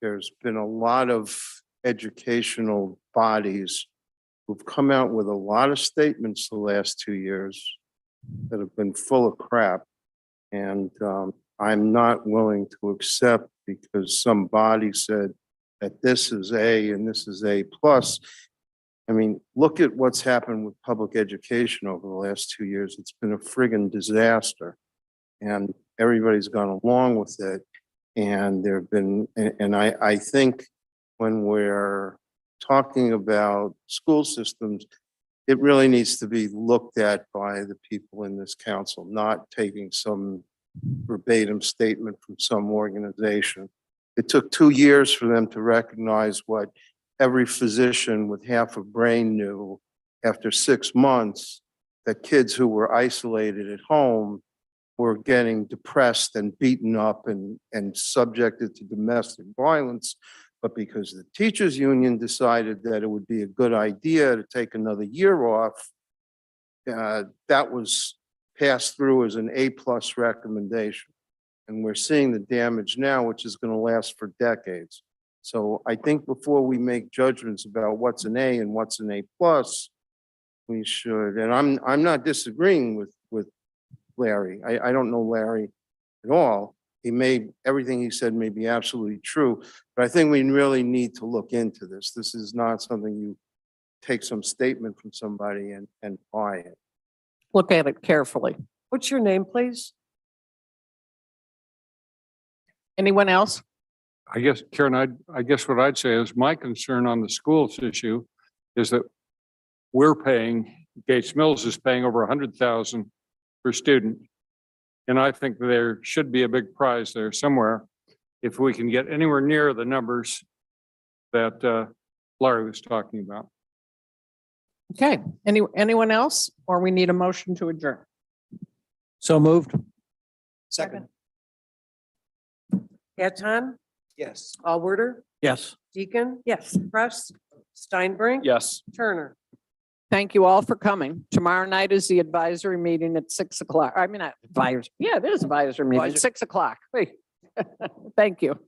There's been a lot of educational bodies who've come out with a lot of statements the last 2 years that have been full of crap. And I'm not willing to accept because some body said that this is A and this is A+. I mean, look at what's happened with public education over the last 2 years. It's been a friggin' disaster. And everybody's gone along with it. And there've been, and I think when we're talking about school systems, it really needs to be looked at by the people in this council, not taking some verbatim statement from some organization. It took 2 years for them to recognize what every physician with half a brain knew after 6 months, that kids who were isolated at home were getting depressed and beaten up and subjected to domestic violence. But because the teachers union decided that it would be a good idea to take another year off, that was passed through as an A+ recommendation. And we're seeing the damage now, which is going to last for decades. So I think before we make judgments about what's an A and what's an A+, we should, and I'm not disagreeing with Larry. I don't know Larry at all. Everything he said may be absolutely true, but I think we really need to look into this. This is not something you take some statement from somebody and buy it. Look at it carefully. What's your name, please? Anyone else? I guess, Karen, I guess what I'd say is my concern on the schools issue is that we're paying, Gates Mills is paying over 100,000 per student. And I think there should be a big prize there somewhere if we can get anywhere near the numbers that Larry was talking about. Okay, anyone else? Or we need a motion to adjourn? So moved. Second. Anton, Yes. Alberter, Yes. Deacon, Yes. Russ, Steinbrink. Yes. Turner. Thank you all for coming. Tomorrow night is the advisory meeting at 6 o'clock. I mean, not advisory. Yeah, it is advisory meeting at 6 o'clock. Thank you.